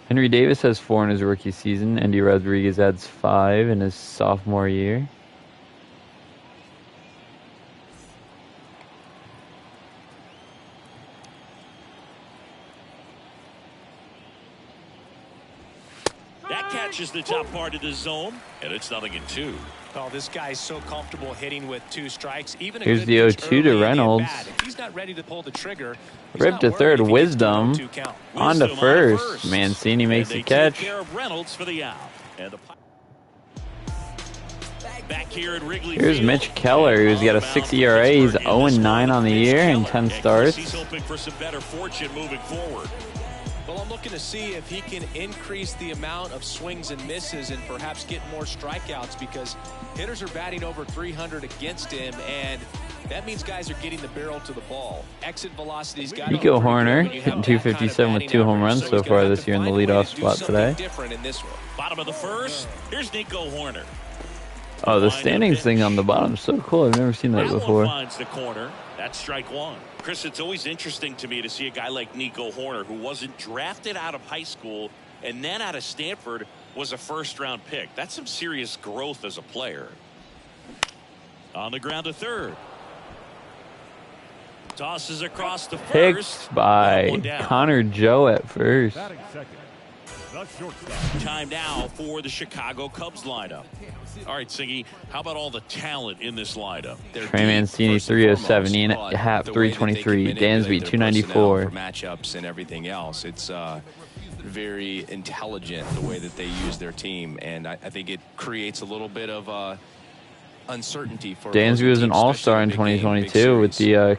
Henry Davis has 4 in his rookie season. Andy Rodriguez adds 5 in his sophomore year. That catches the top part of the zone, and it's 0-2. Oh, this guy's so comfortable hitting with 2 strikes. Even here's the 0-2 to Reynolds. If he's not ready to pull the trigger, rip to third. Wisdom on to first. Mancini makes the catch. Reynolds for the out. And the back here at Wrigley Here's Field. Mitch Keller, who's got a 6 ERA. He's 0-9 on the year and 10 starts. He's hoping for some better fortune moving forward. Well, I'm looking to see if he can increase the amount of swings and misses and perhaps get more strikeouts, because hitters are batting over 300 against him, and that means guys are getting the barrel to the ball. Exit velocity's got Nico Horner hitting 257 with 2 home runs so far this year in the leadoff spot today. Bottom of the first. Here's Nico Horner. Oh, the standings thing on the bottom is so cool. I've never seen that before. Finds the corner. That's strike 1. Chris, it's always interesting to me to see a guy like Nico Horner, who wasn't drafted out of high school and then out of Stanford was a first-round pick. That's some serious growth as a player. On the ground to third. Tosses across the first. Picked by Connor Joe at first. Time now for the Chicago Cubs lineup. All right, Siggy, how about all the talent in this lineup? Trey Mancini, 307. Ian Happ, 323. Dansby, 294. Matchups and everything else. It's very intelligent the way that they use their team, and I think it creates a little bit of uncertainty for Dansby was an all-star in 2022 with the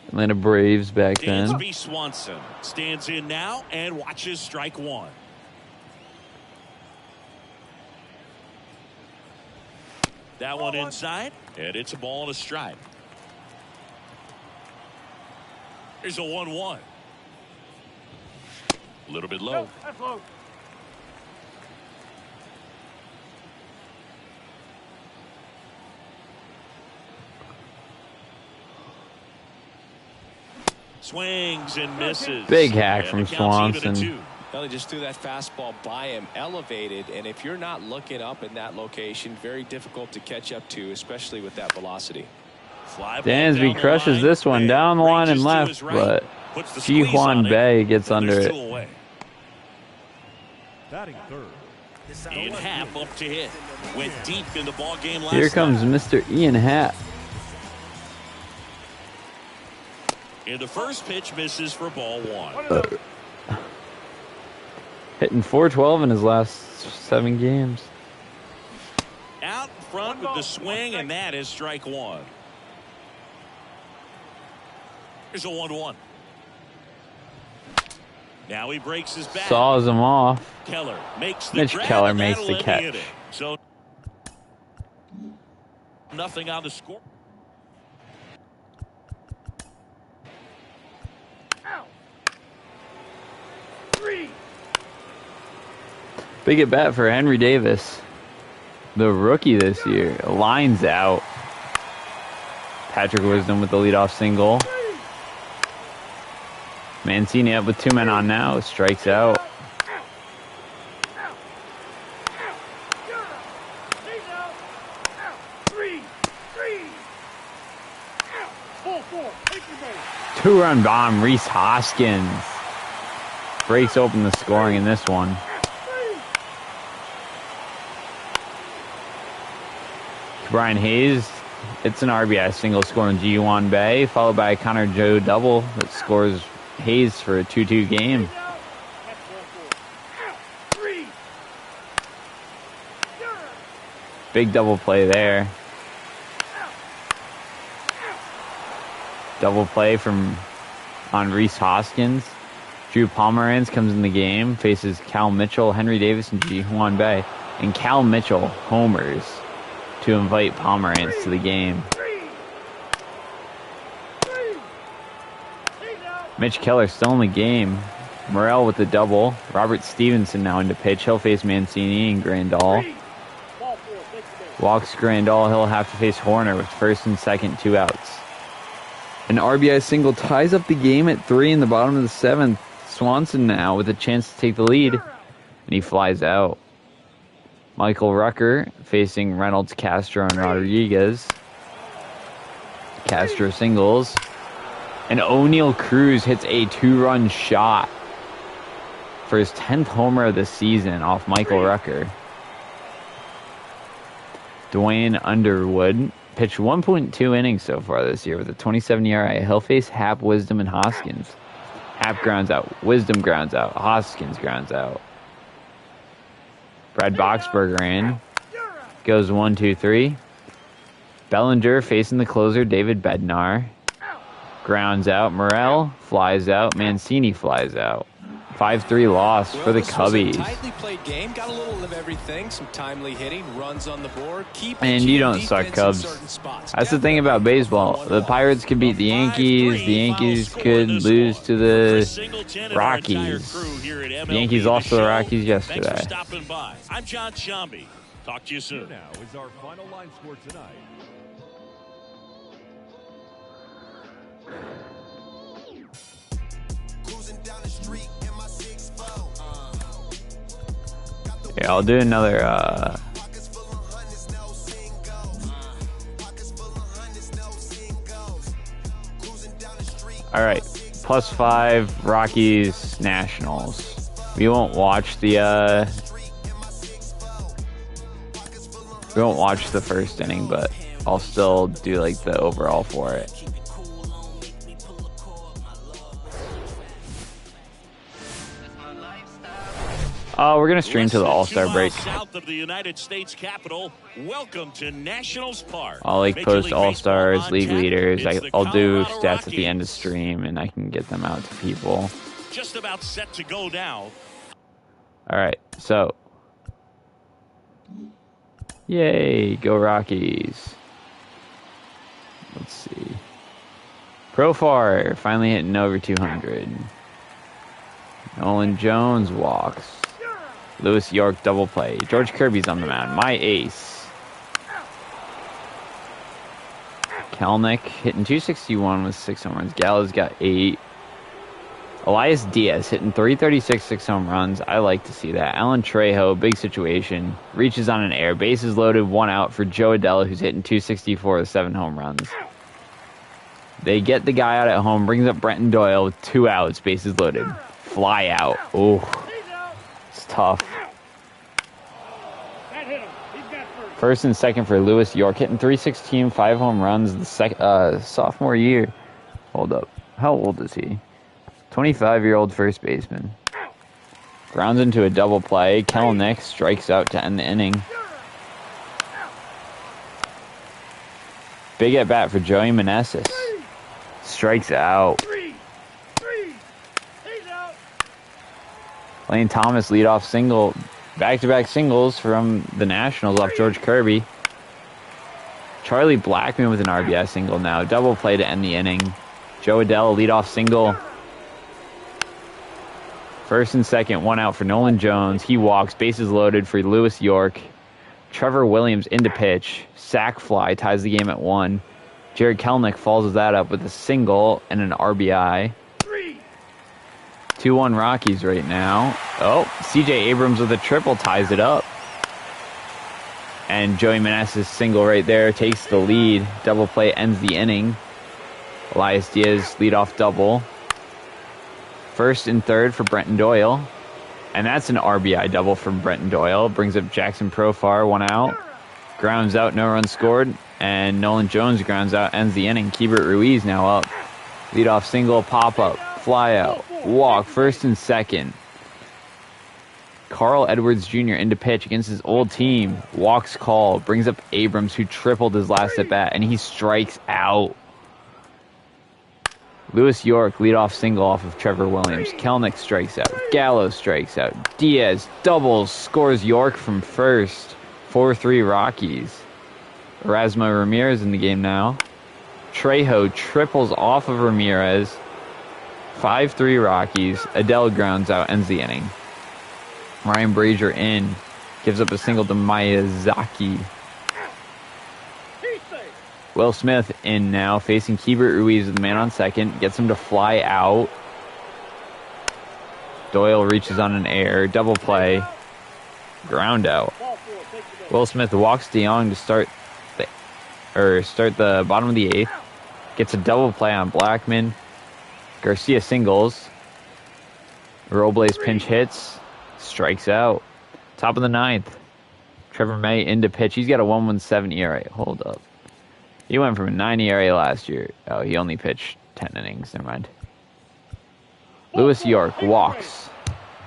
Atlanta Braves back then. Dansby Swanson stands in now and watches strike 1. That one inside, and it's a ball and a strike. Here's a 1-1. A little bit low. Swings and misses. Big hack from Swanson. Well, they just threw that fastball by him, elevated, and if you're not looking up in that location, very difficult to catch up to, especially with that velocity. Dansby crushes this one down the line and left, but Ji-Hwan Bae gets under it. Ian Happ up to hit. Went deep in the ball game last Here comes Mr. Ian Happ. And the first pitch misses for ball 1. Hitting .412 in his last 7 games. Out front with the swing, and that is strike one. Here's a 1-1. Now he breaks his back. Saws him off. Keller makes the Mitch grab, Keller and makes that'll the end catch. inning. So nothing on the score. Big at bat for Henry Davis, the rookie this year. Lines out. Patrick Wisdom with the leadoff single. Mancini up with 2 men on now. Strikes out. Two-run bomb. Reese Hoskins breaks open the scoring in this one. Brian Hayes, it's an RBI single scoring Ji-Hwan Bae, followed by a Connor Joe double that scores Hayes for a 2-2 game. Big double play there. Double play on Reese Hoskins. Drew Pomeranz comes in the game, faces Cal Mitchell, Henry Davis, and Ji-Hwan Bae. And Cal Mitchell homers to invite Pomeranz to the game. Mitch Keller still in the game. Morel with the double. Robert Stevenson now into pitch. He'll face Mancini and Grandal. Walks Grandal. He'll have to face Horner with first and second, 2 outs. An RBI single ties up the game at 3 in the bottom of the 7th. Swanson now with a chance to take the lead, and he flies out. Michael Rucker facing Reynolds, Castro, and Rodriguez. Castro singles. And O'Neal Cruz hits a 2-run shot for his 10th homer of the season off Michael Rucker. Dwayne Underwood pitched 1.2 innings so far this year with a 27 ERA. He'll face Happ, Wisdom, and Hoskins. Happ grounds out. Wisdom grounds out. Hoskins grounds out. Brad Boxberger in. Goes 1-2-3. Bellinger facing the closer, David Bednar. Grounds out. Morel flies out. Mancini flies out. 5-3 loss for the Cubbies. Tightly played game. Got a little of everything. Some timely hitting, runs on the board. And you don't suck, Cubs. That's the thing about baseball. The Pirates could beat the Yankees. The Yankees could lose to the Rockies. The Yankees lost to the Rockies yesterday. Thanks for stopping by. I'm John Shambi. Talk to you soon. Now is our final line score tonight. Yeah, I'll do another, Alright, +5 Rockies Nationals. We won't watch the, we won't watch the first inning, but I'll still do, like, the overall for it. We're gonna stream to the All-Star break. South of the United States Capitol. Welcome to Nationals Park. I'll like post All-Stars, league leaders. I'll do stats Rockies. at the end of stream, and I can get them out to people. Just about set to go now. All right, so yay, go Rockies. Let's see. Profar finally hitting over 200. Nolan Jones walks. Lewis York double play. George Kirby's on the mound. My ace. Kelnick hitting 261 with 6 home runs. Gallo's got 8. Elias Diaz hitting 336, 6 home runs. I like to see that. Alan Trejo, big situation. Reaches on an air. Bases loaded, 1 out for Joe Adela, who's hitting 264 with 7 home runs. They get the guy out at home. Brings up Brenton Doyle with 2 outs. Bases loaded. Fly out. Oh, it's tough. First and second for Lewis York, hitting 316, 5 home runs. The sophomore year. Hold up. How old is he? 25-year-old first baseman. Grounds into a double play. Kelnick strikes out to end the inning. Big at bat for Joey Meneses. Strikes out. Lane Thomas leadoff single. Back-to-back singles from the Nationals off George Kirby. Charlie Blackmon with an RBI single now. Double play to end the inning. Joe Adell leadoff single. First and second, one out for Nolan Jones. He walks, bases loaded for Lewis York. Trevor Williams into pitch. Sac fly ties the game at 1. Jared Kelnick follows that up with a single and an RBI. 2-1 Rockies right now. Oh, CJ Abrams with a triple ties it up. And Joey Meneses' single right there takes the lead. Double play ends the inning. Elias Diaz leadoff double. First and third for Brenton Doyle. And that's an RBI double from Brenton Doyle. Brings up Jackson Profar, 1 out. Grounds out, no runs scored. And Nolan Jones grounds out, ends the inning. Keibert Ruiz now up. Leadoff single, pop-up, fly out, walk, first and second. Carl Edwards Jr. into pitch against his old team. Walks call, brings up Abrams, who tripled his last at-bat, and he strikes out. Lewis York, leadoff single off of Trevor Williams. Kelnick strikes out. Gallo strikes out. Diaz doubles, scores York from first. 4-3 Rockies. Erasmo Ramirez in the game now. Trejo triples off of Ramirez. 5-3 Rockies. Adele grounds out, ends the inning. Ryan Brazier in. Gives up a single to Miyazaki. Will Smith in now, facing Keibert Ruiz with the man on second. Gets him to fly out. Doyle reaches on an air. Double play. Ground out. Will Smith walks DeYoung to start the bottom of the 8th. Gets a double play on Blackmon. Garcia singles. Robles pinch hits. Strikes out. Top of the 9th. Trevor May into pitch. He's got a 1.17 ERA. Hold up. He went from a 9 ERA last year. Oh, he only pitched 10 innings. Never mind. Lewis York walks.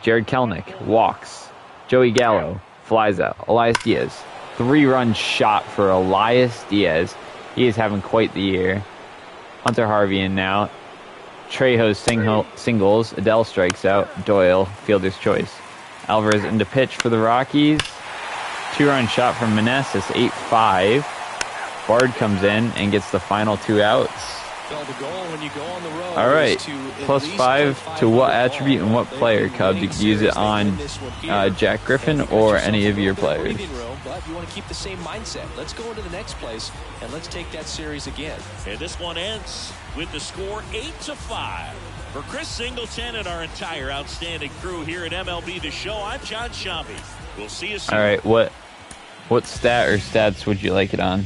Jared Kelnick walks. Joey Gallo flies out. Elias Diaz. 3-run shot for Elias Diaz. He is having quite the year. Hunter Harvey in now. Trejo's singles. Adele strikes out. Doyle, fielder's choice. Alvarez into pitch for the Rockies. 2-run shot from Meneses, 8-5. Bard comes in and gets the final 2 outs. Well, the goal when you go on the road. All right, +5 to what attribute and what player, Cubs? You can use it on Jack Griffin or any of your players. But you want to keep the same mindset. Let's go into the next place and let's take that series again. And this one ends with the score 8-5. For Chris Singleton and our entire outstanding crew here at MLB The Show, I'm John Shambi. We'll see you soon. All right, what stat or stats would you like it on?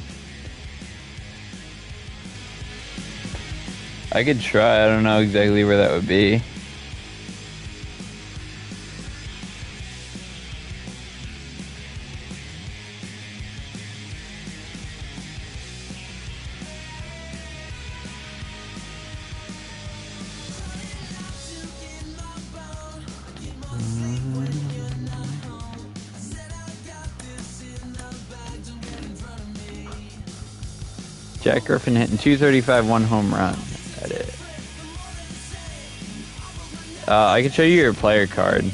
I could try. I don't know exactly where that would be. Jack Griffin hitting .235, 1 home run. At it. I can show you your player card.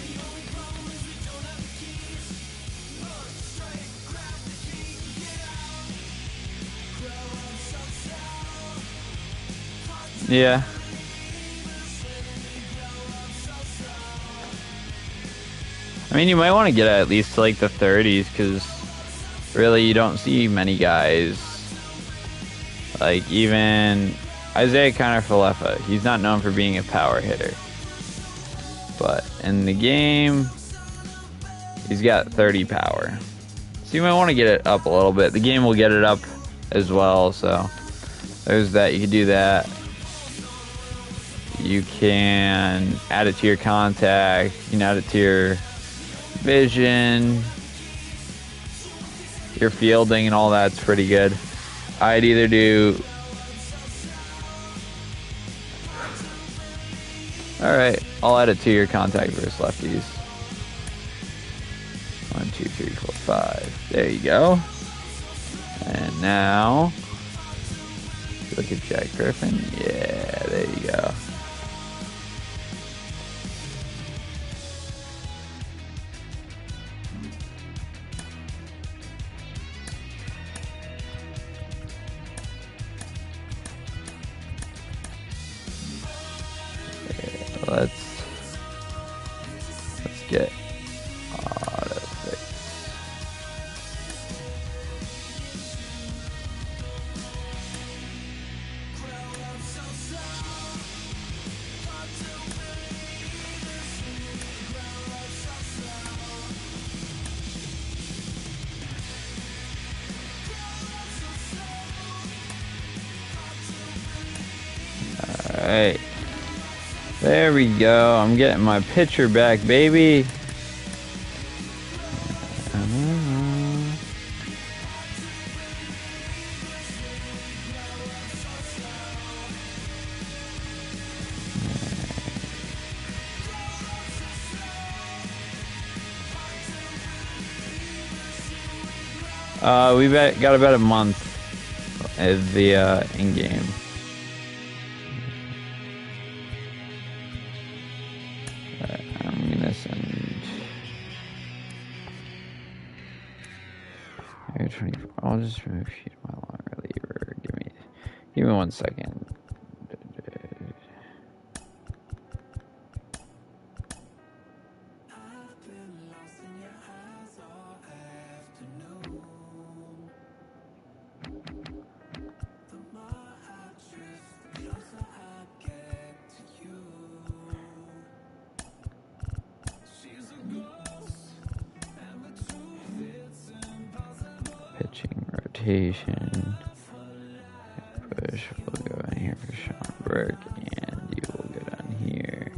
Yeah. I mean, you might want to get at least to like the 30s because really you don't see many guys. Like even Isaiah Kiner-Falefa, he's not known for being a power hitter. But in the game, he's got 30 power. So you might want to get it up a little bit. The game will get it up as well, so there's that. You can do that. You can add it to your contact. You can add it to your vision. Your fielding and all that's pretty good. I'd either do... Alright, I'll add it to your contact versus lefties. 2, 3, 4, 5. There you go. And now, look at Jack Griffin. Yeah, there you go. Let's get auto fix. All right. There we go. I'm getting my picture back, baby. We got about a month of the in-game. I'm gonna send 24. I'll just remove you my long reliever. Give me 1 second. Pitching rotation. Bush will go in here for Sean Burke, and you will go down here.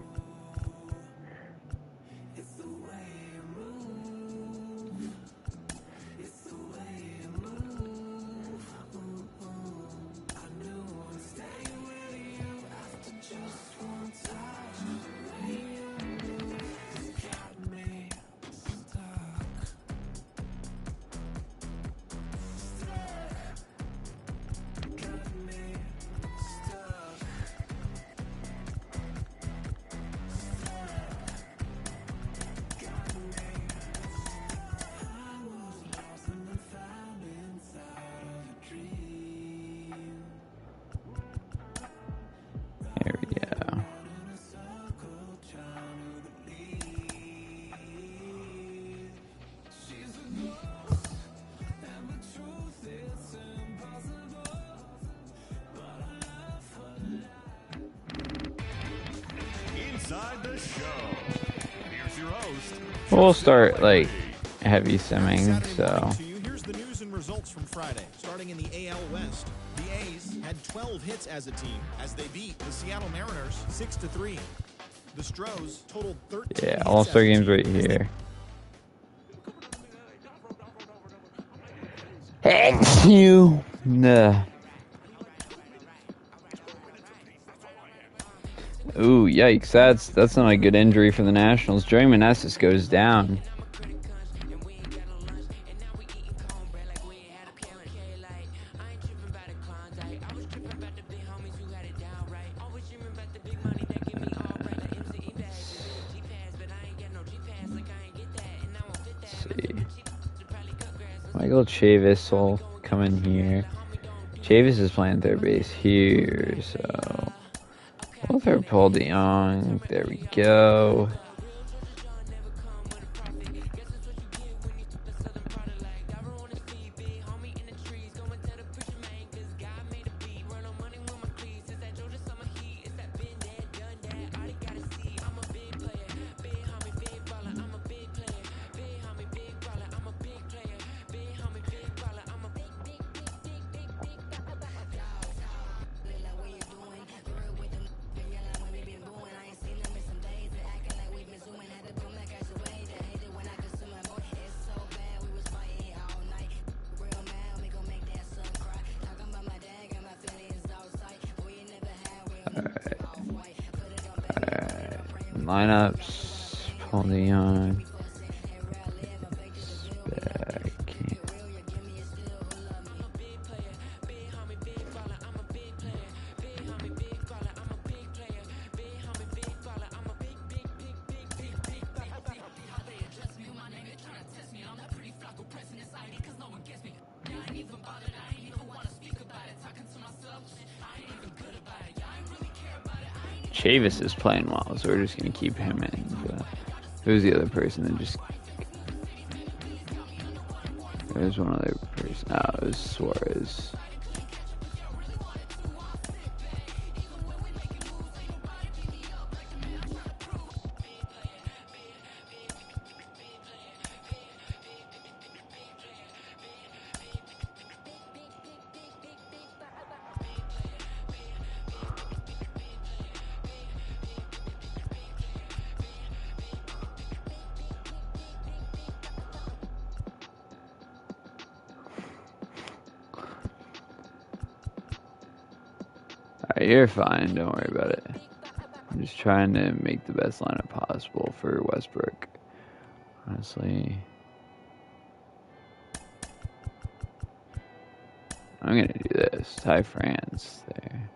There we go. Inside the show. Here's your host. We'll start like heavy simming, so. Here's the news and results from Friday. Starting in the AL West, the A's had 12 hits as a team as they beat the Seattle Mariners 6-3. The Stros totaled 13. Yeah, All-Star games right here. Thank you. Nah. Ooh, yikes! That's not a good injury for the Nationals. Joey Meneses goes down. Michael Chavis will come in here. Chavis is playing third base here, so we'll throw Paul DeYoung. There we go. Lineups, Paul DeYoung, Chavis is playing well, so we're just gonna keep him in. But who's the other person that just? There's one other person. Oh, it was Suarez. Alright, you're fine. Don't worry about it. I'm just trying to make the best lineup possible for Westbrook. Honestly, I'm gonna do this. Tie France there.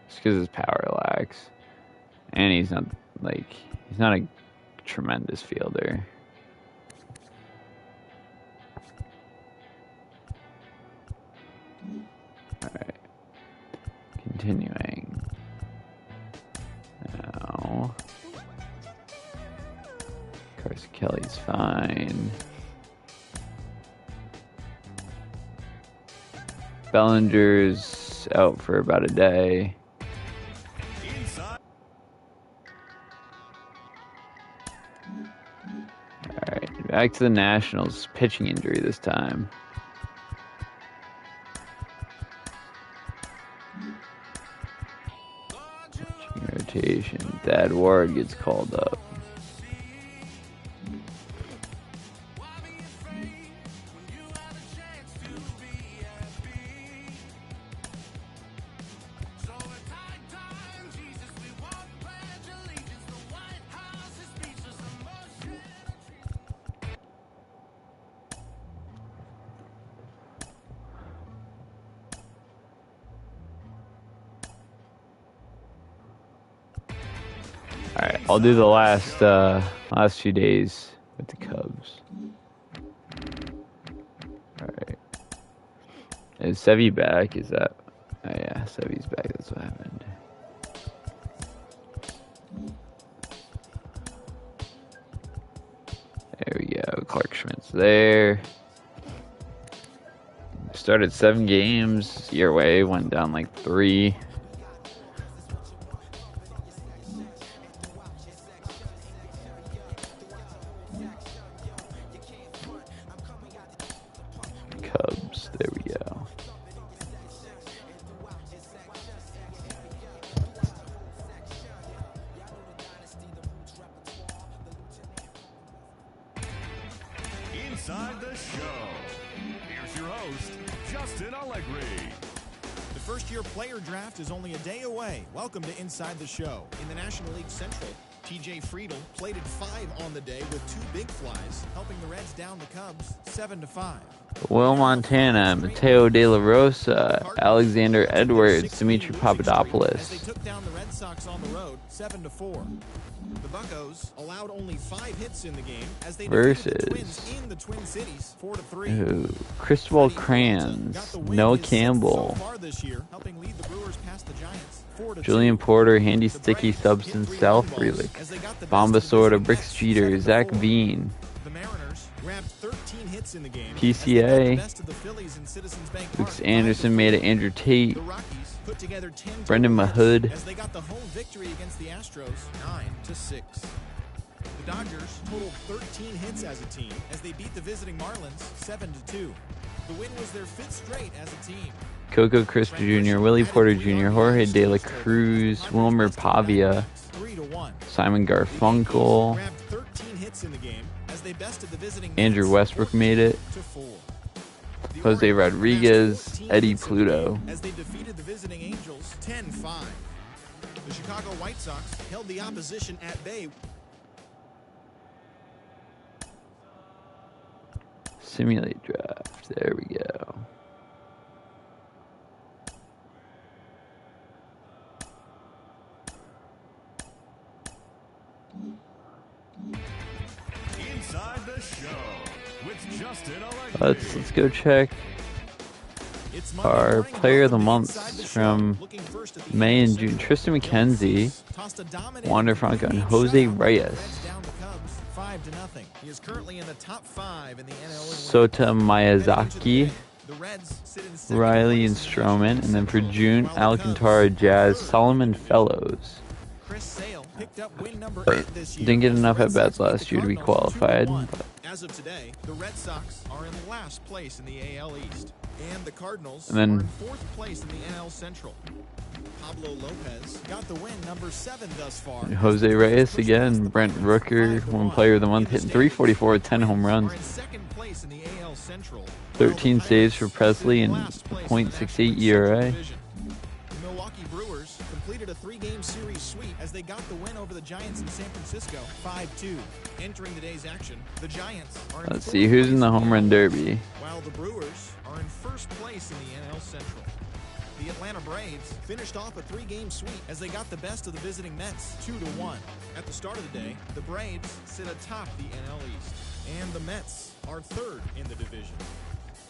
Just because his power lacks, and he's not a tremendous fielder. Alright. Continuing. Now. Carson Kelly's fine. Bellinger's out for about a day. Alright, back to the Nationals. Pitching injury this time. Rotation. Thad Ward gets called up. Alright, I'll do the last few days with the Cubs. Alright. Is Sevy back? Is that... Oh yeah, Sevy's back. That's what happened. There we go. Clark Schmidt's there. Started 7 games. Your way went down like 3. Cubs. There we go. Inside the show. Here's your host, Justin Allegri. The first-year player draft is only a day away. Welcome to Inside the Show. In the National League Central, TJ Friedl plated 5 on the day with 2 big flies, helping the Reds down the Cubs 7-5. Will Montana, Mateo De La Rosa, Alexander Edwards, Dimitri Papadopoulos. As they took down the Red Sox on the road 7-4. The Buccos allowed only 5 hits in the game as they defeated the Twins in the Twin Cities 4-3. Cristobal Crayons, Noah Campbell, So far this year, helping lead the Brewers past the Giants 4-2. Julian Porter, Handy Sticky Substance, Sal Frelick, Bomba Sorta, Bricks Jeter, Zach Veen, The Mariners grabbed 13 hits in the game. PCA, Best of the Phillies in Citizens Bank Luke Park. Anderson made it, Andrew Tate, The Rockies put together 10 Brendan total hits Mahood. as they got the home victory against the Astros 9-6. The Dodgers totaled 13 hits as a team as they beat the visiting Marlins 7-2. The win was their 5th straight as a team. Coco Crisp Jr., Willie Porter Jr., Jorge De La Cruz, Wilmer Pavia, 3-1. Simon Garfunkel, Grabbed 13 hits in the game as they bested the visiting Andrew Mets Westbrook made it, 4-4. The Jose Orioles Rodriguez, grabbed 14 Eddie hits in the game Pluto. as they defeated the visiting Angels 10-5. The Chicago White Sox held the opposition at bay. Simulate draft. There we go. Inside the show with Justin Allegri. Let's go check It's Monday our morning, player of the welcome months inside the from show. Looking first at the May and AL June: Central. Tristan McKenzie, Tossed a dominating Wander Franco, and complete Jose shutout. Reyes. Reds down the Cubs 5-0. He is currently in the top 5 in the NL in wins. Sota Miyazaki, The Reds sit in second Riley and place in the Stroman, and then for Central, June, while the Alcantara, Cubs Jazz, are third. Solomon Fellows. Chris Sale picked up win number But 8 this year. didn't get as the enough Red at bats Sox beat last the year to be Cardinals qualified. 2-1. As of today, the Red Sox are in last place in the AL East, and the Cardinals And then- are in 4th place in the NL Central. Pablo Lopez got the win, number 7 thus far. Jose Reyes again, Brent Rooker, one player of the month, hitting 344 with 10 home runs. Are in 2nd place in the AL Central. 13 while the saves for Pirates Presley sit in and last place in the .68 National ERA. Central Division. The Milwaukee Brewers completed a 3-game series sweep as they got the win over the Giants in San Francisco 5-2. Entering the day's action, the Giants are in Let's 4th see who's place in the NL home run West, derby. while the Brewers are in 1st place in the NL Central. The Atlanta Braves finished off a 3-game sweep as they got the best of the visiting Mets 2-1. At the start of the day, the Braves sit atop the NL East, and the Mets are 3rd in the division.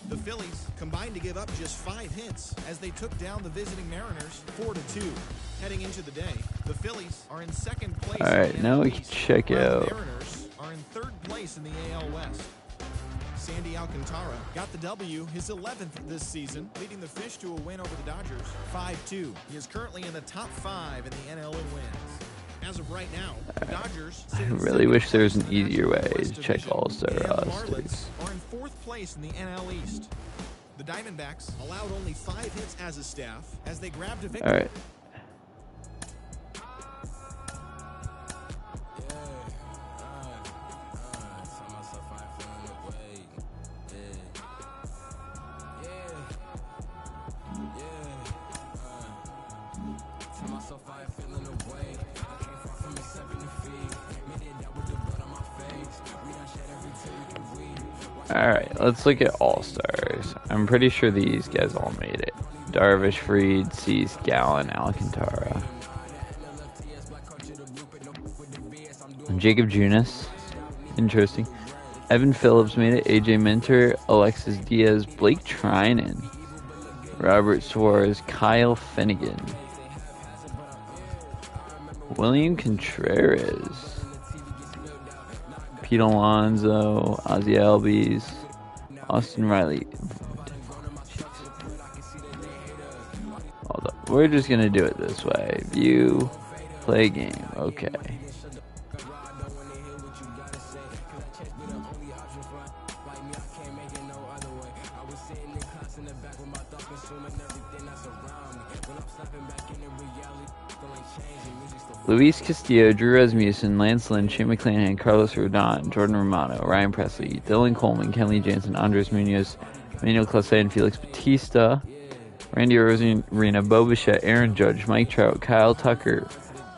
The Phillies combined to give up just 5 hits as they took down the visiting Mariners 4-2. Heading into the day, the Phillies are in 2nd place. All right, in the now NL we can East, check while the out. Mariners are in 3rd place in the AL West. Sandy Alcantara got the W, his 11th this season, leading the Fish to a win over the Dodgers 5-2. He is currently in the top 5 in the NL in wins. As of right now, the Dodgers I sit in really 2nd wish there was place an in the easier National way West to check Division, all-star and the rosters. Marlins are in 4th place in the NL East. The Diamondbacks allowed only 5 hits as a staff as they grabbed a victory. All right. Alright, let's look at All-Stars. I'm pretty sure these guys all made it. Darvish, Fried, Cease, Gallen, Alcantara. Jacob Junis. Interesting. Evan Phillips made it. AJ Minter, Alexis Diaz, Blake Trinan, Robert Suarez, Kyle Finnegan, William Contreras, Pete Alonso, Ozzie Albies, Austin Riley. Hold up. We're just going to do it this way. View, play game. Okay. Luis Castillo, Drew Rasmussen, Lance Lynn, Shane McClanahan, Carlos Rodon, Jordan Romano, Ryan Presley, Dylan Coleman, Kenley Jansen, Andres Munoz, Manuel Clase, and Felix Batista, Randy Arozarena, Bo Bichette, Aaron Judge, Mike Trout, Kyle Tucker,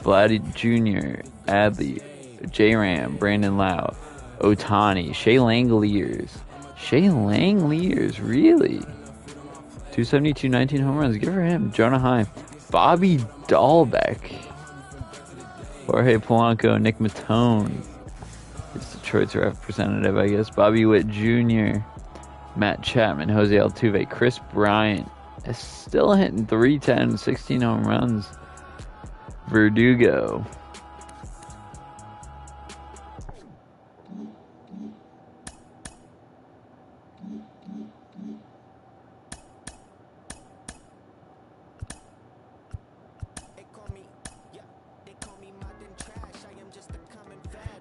Vladdy Jr., Adley, J. Ram, Brandon Lau, Otani, Shea Langeliers. Shea Langeliers, really? 272, 19 home runs. Good for him. Jonah Heim, Bobby Dahlbeck, Jorge Polanco, Nick Matone. It's Detroit's representative, I guess. Bobby Witt Jr., Matt Chapman, Jose Altuve, Chris Bryant is still hitting 310, 16 home runs. Verdugo.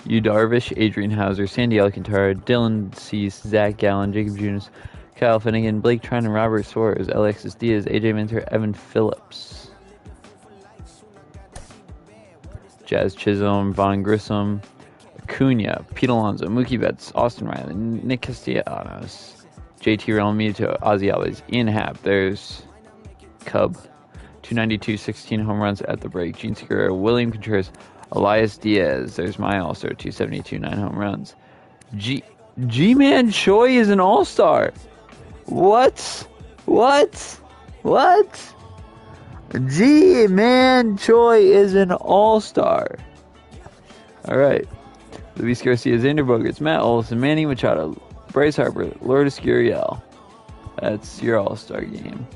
Yu Darvish, Adrian Hauser, Sandy Alcantara, Dylan Cease, Zach Gallen, Jacob Junis, Kyle Finnegan, Blake Trinan, Robert Suarez, Alexis Diaz, AJ Minter, Evan Phillips, Jazz Chisholm, Vaughn Grissom, Acuna, Pete Alonso, Mookie Betts, Austin Riley, Nick Castellanos, JT Realmuto, Ozzie Albies, Ian Happ. There's Cub, 292, 16 home runs at the break. Gene Segura, William Contreras, Elias Diaz. There's my All-Star, 272, 9 home runs. G-Man Choi is an All-Star. What? G-Man Choi is an All-Star. All right. Luis Garcia, Xander Bogaerts, Matt Olson, Manny Machado, Bryce Harper, Lourdes Gurriel. That's your All-Star game.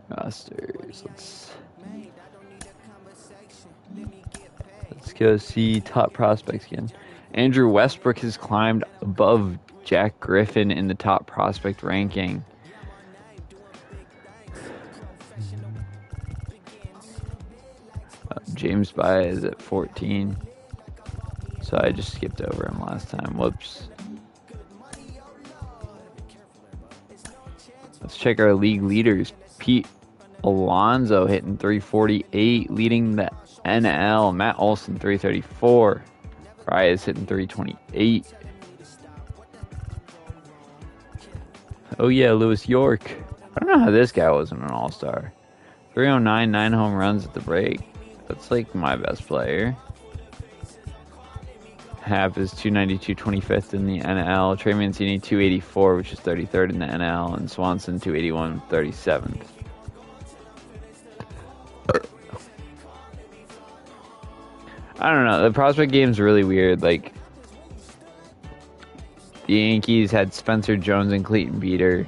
Rosters. Let's go see top prospects again. Andrew Westbrook has climbed above Jack Griffin in the top prospect ranking. James Baez is at 14. So I just skipped over him last time. Whoops. Let's check our league leaders. Pete Alonso hitting 348, leading the NL. Matt Olson 334. Reyes hitting 328. Oh yeah, Lewis York. I don't know how this guy wasn't an all-star. 309, 9 home runs at the break. That's like my best player. Happ is 292, 25th in the NL. Trey Mancini 284, which is 33rd in the NL. And Swanson 281, 37th. I don't know. The prospect game's really weird. Like, the Yankees had Spencer Jones and Clayton Beeter,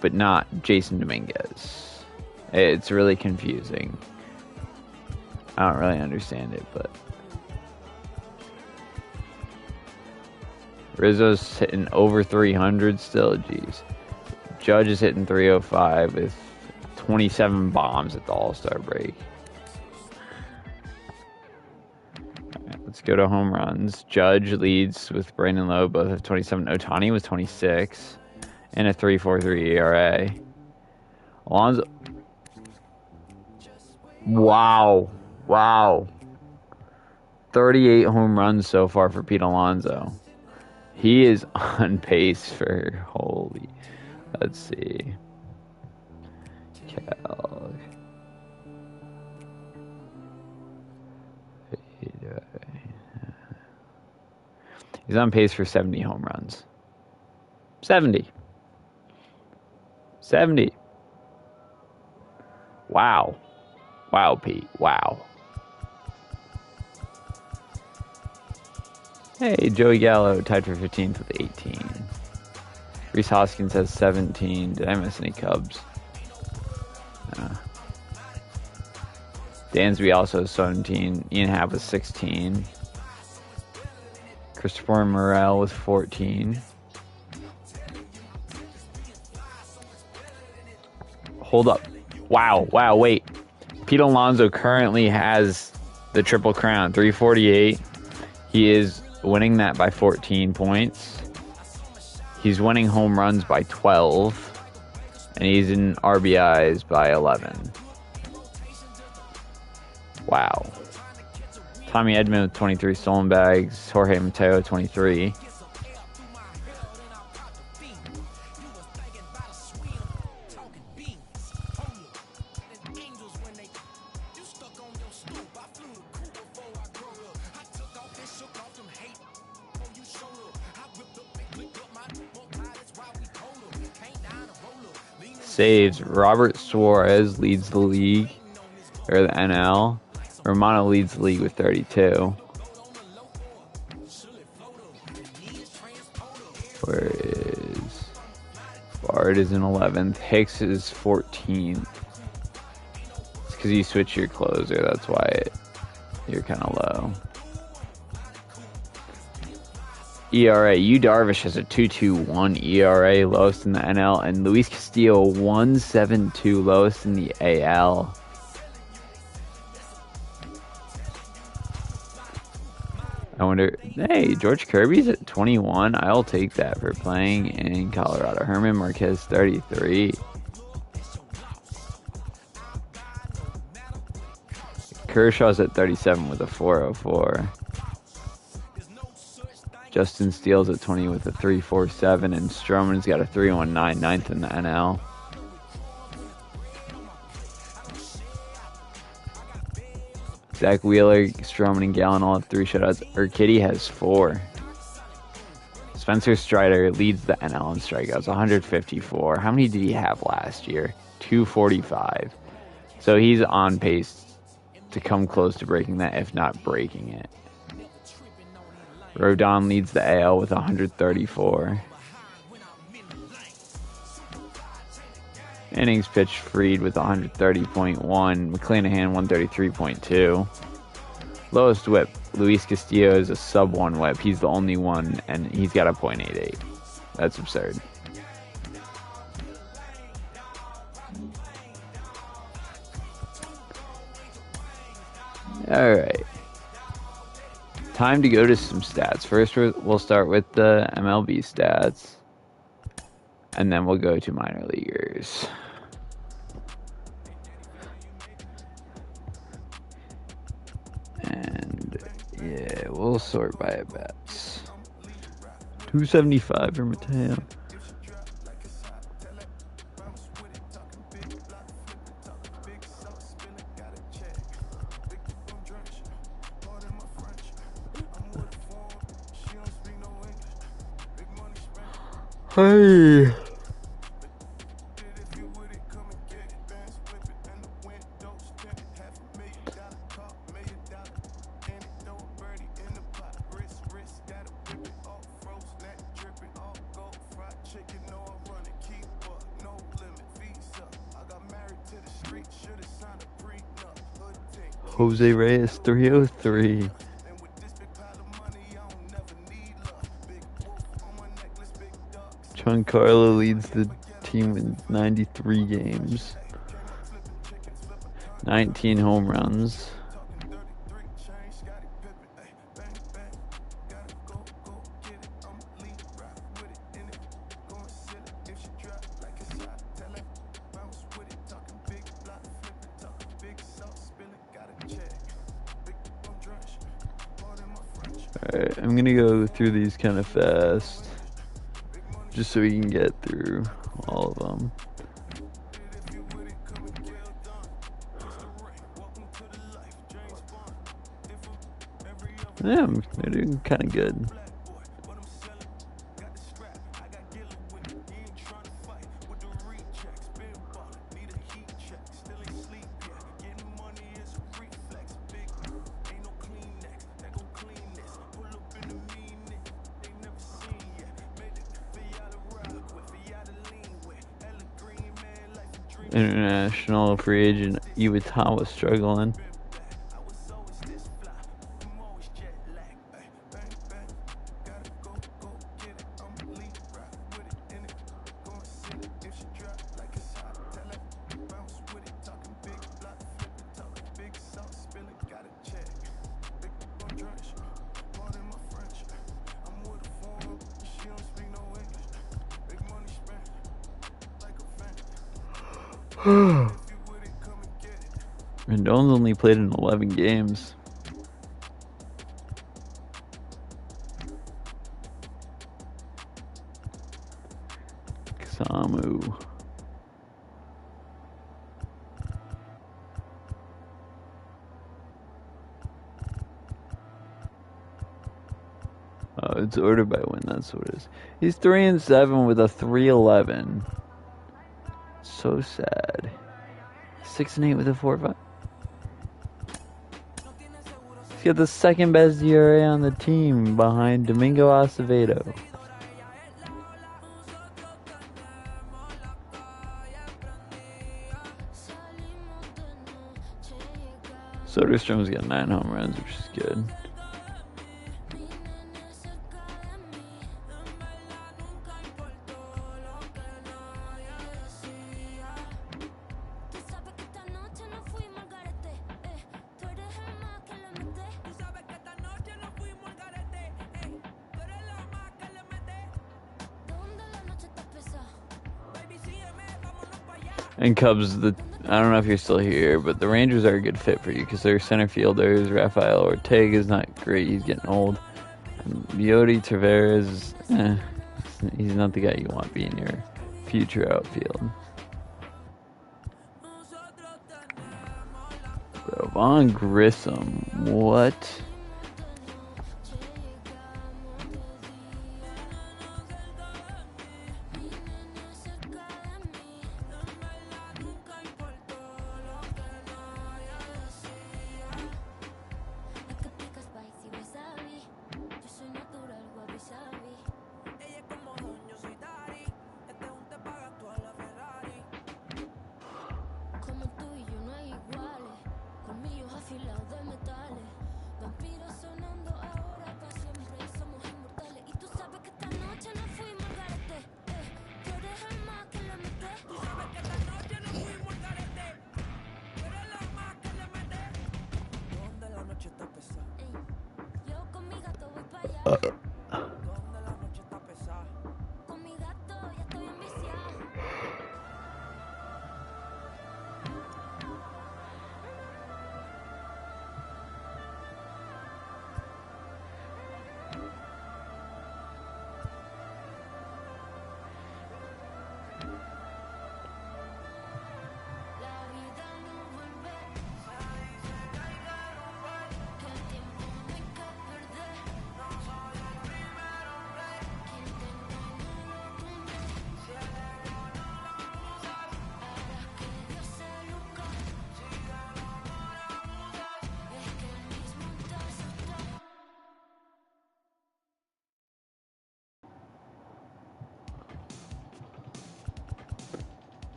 but not Jason Dominguez. It's really confusing. I don't really understand it, but Rizzo's hitting over 300 still. Jeez. Judge is hitting 305 with 27 bombs at the All-Star break. Right, let's go to home runs. Judge leads with Brandon Lowe, both have 27. Ohtani was 26 and a 3.43 ERA. Alonso. Wow. 38 home runs so far for Pete Alonso. He is on pace for, let's see. He's on pace for 70 home runs. 70. Wow, Pete. Wow. Hey, Joey Gallo tied for 15th with 18. Rhys Hoskins has 17. Did I miss any Cubs? Dansby also has 17. Ian Happ with 16. Christopher Morel with 14. Hold up. Wow, wait. Pete Alonso currently has the Triple Crown, 348. He is winning that by 14 points. He's winning home runs by 12. And he's in RBIs by 11. Wow. Tommy Edman with 23 stolen bags. Jorge Mateo, 23. Saves. Robert Suarez leads the league, or the NL. Romano leads the league with 32. Where is Bard is in 11th. Hicks is 14th. It's because you switch your closer. That's why you're kind of low. ERA. Yu Darvish has a 2.21 ERA, lowest in the NL, and Luis Castillo 1.72, lowest in the AL. I wonder, hey, George Kirby's at 21. I'll take that for playing in Colorado. Herman Marquez, 33. Kershaw's at 37 with a 4.04. Justin Steele's at 20 with a 3.47, and Stroman's got a 3.19, ninth in the NL. Zach Wheeler, Stroman, and Gallen all have 3 shutouts. Urquidy has 4. Spencer Strider leads the NL in strikeouts, 154. How many did he have last year? 245. So he's on pace to come close to breaking that, if not breaking it. Rodon leads the AL with 134. Innings pitched, Fried with 130.1. McClanahan 133.2. Lowest whip, Luis Castillo is a sub-1 whip. He's the only one, and he's got a .88. That's absurd. Alright. Time to go to some stats. First, we'll start with the MLB stats. And then we'll go to minor leaguers. And yeah, we'll sort by at-bats. 275 for Mateo. Hey. Jose Reyes 303. Giancarlo leads the team with 93 games. 19 home runs. Alright, I'm gonna go through these kind of fast, just so we can get through all of them. Yeah, they're doing kind of good. International free agent Iwata struggling. Rendon's only played in 11 games. Samu. Oh, it's ordered by win, that's what it is. He's 3-7 with a 3.11. So sad. 6-8 with a 4.5. He's got the second best ERA on the team behind Domingo Acevedo. Soderstrom's got 9 home runs, which is good. And Cubs, I don't know if you're still here, but the Rangers are a good fit for you because their center fielders, Rafael Ortega is not great. He's getting old. And Yodi Tavares, he's not the guy you want being your future outfield. Bro, Vaughn Grissom, what?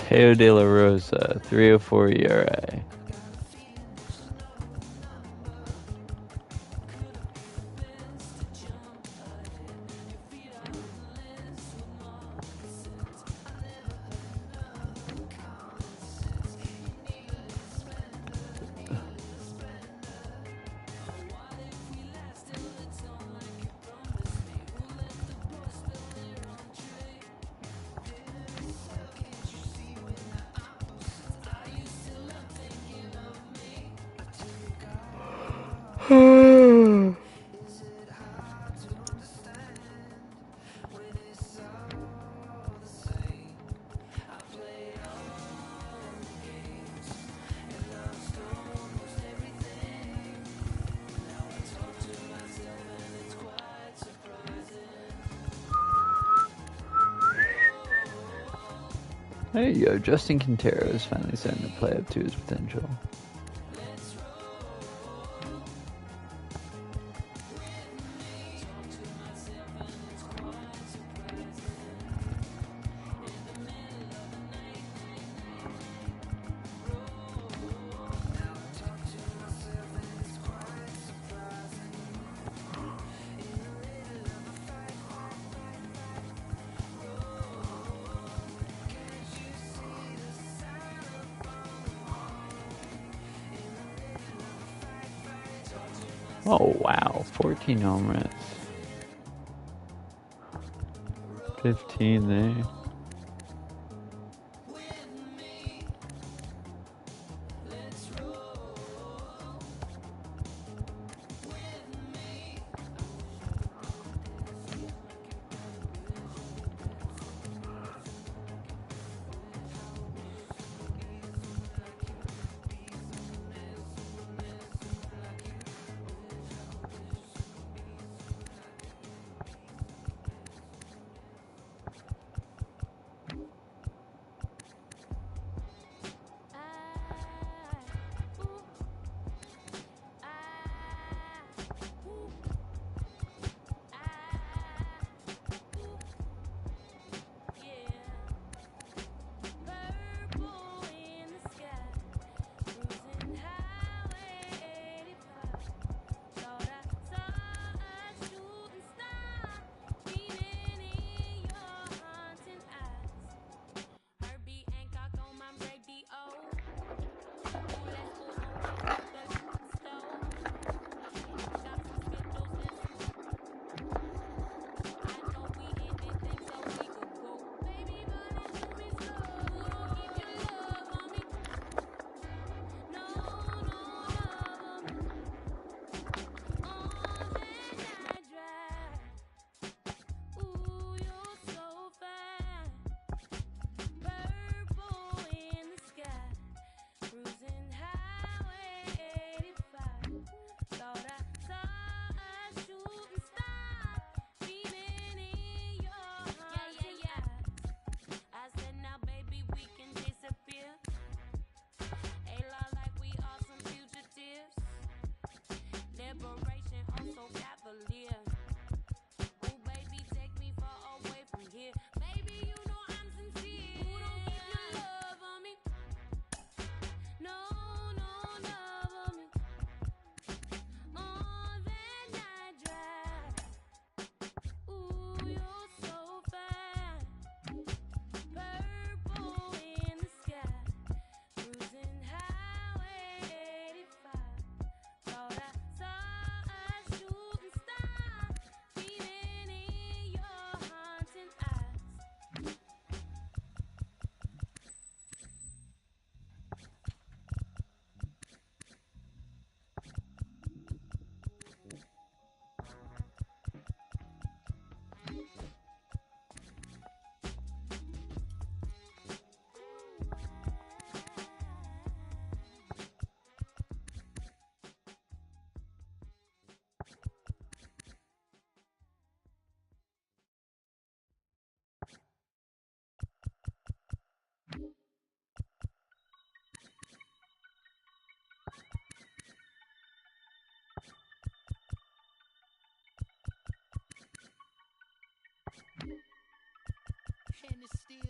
Teo de la Rosa, 304 ERA. There you go. Justin Quintero is finally starting to play up to his potential. Oh wow, 14 home runs. 15 there.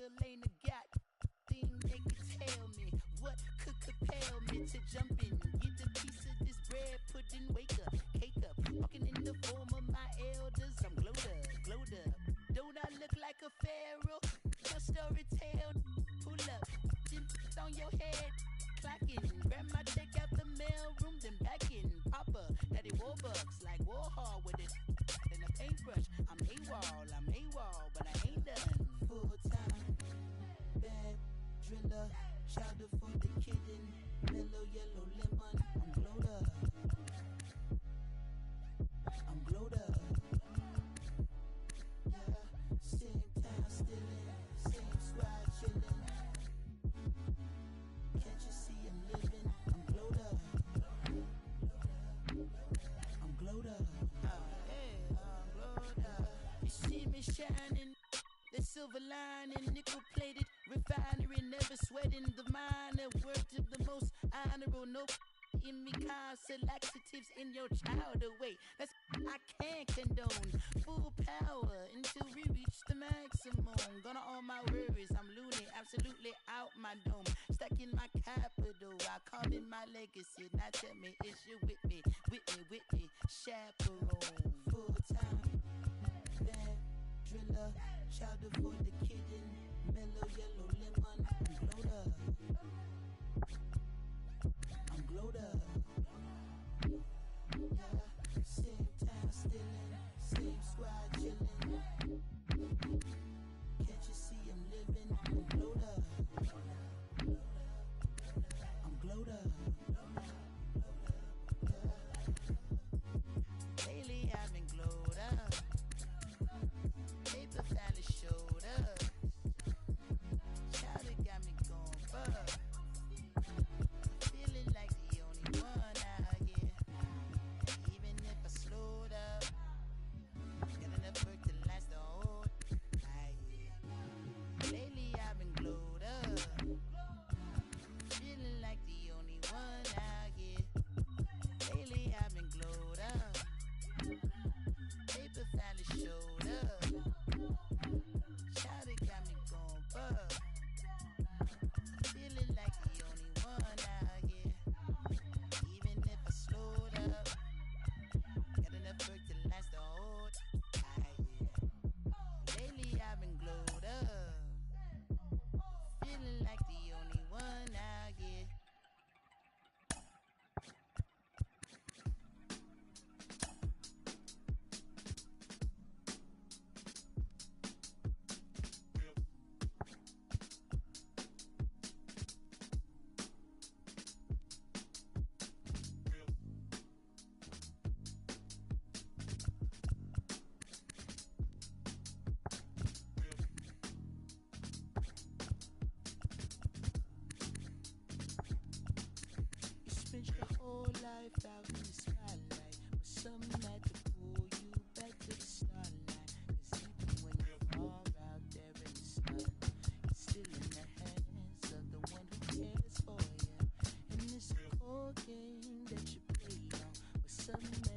still ain't a got thing they can tell me. What could compel me to jump in, get a piece of this bread, put in, wake up, cake up, walking in the form of my elders. I'm glowed up, glowed up. Don't I look like a pharaoh? Your story tale, pull up, just on your head, clocking. Grab my check out the mail room, then back in. Papa, daddy Warbucks, like Warhol with it and a paintbrush. I'm AWOL, but I ain't done. Full time, bad driller, chowder for the kitten, mellow yellow lemon. I'm glowed up, I'm glowed up. Yeah, same town stillin', same squad chillin'. Can't you see I'm living? I'm glowed up, I'm glowed up. I'm glowed up. You see me shining, the silver lining, nickel plated refinery, never sweating the minor. Word to the most honorable, no in me constant laxatives in your child away. That's I can't condone. Full power until we reach the maximum. Gonna all my worries, I'm loony, absolutely out my dome. Stuck in my capital, I carve in my legacy. Now tell me, is you with me, chaperone? Full time, bad driller, chowder for the kitten, mellow yellow lemon. I'm glowed up, I'm glowed up. Yeah, same time stillin', same squad chillin'. Can't you see I'm living? I'm glowed up, I'm glowed up. Yeah. Lately I've been glowed up. Paper finally showed up. Chowder got me going fuck. Feeling like the only one out here. Even if I slowed up, got enough work to last the whole night. Lately I've been glowed up. Feeling like the only one out here. Lately I've been glowed up. Paper finally showed up. Chowder got me going fuck. Feeling like the only one out here. Even if I slowed up, got enough work to last the whole night. Lately I've been glowed up. Feeling like the only one out here. Spent your whole life out in the spotlight, but something had to pull you back to the starlight. 'Cause even when you fall out there in the sun, it's still in the hands of the one who cares for you. And this cold game that you play on, but something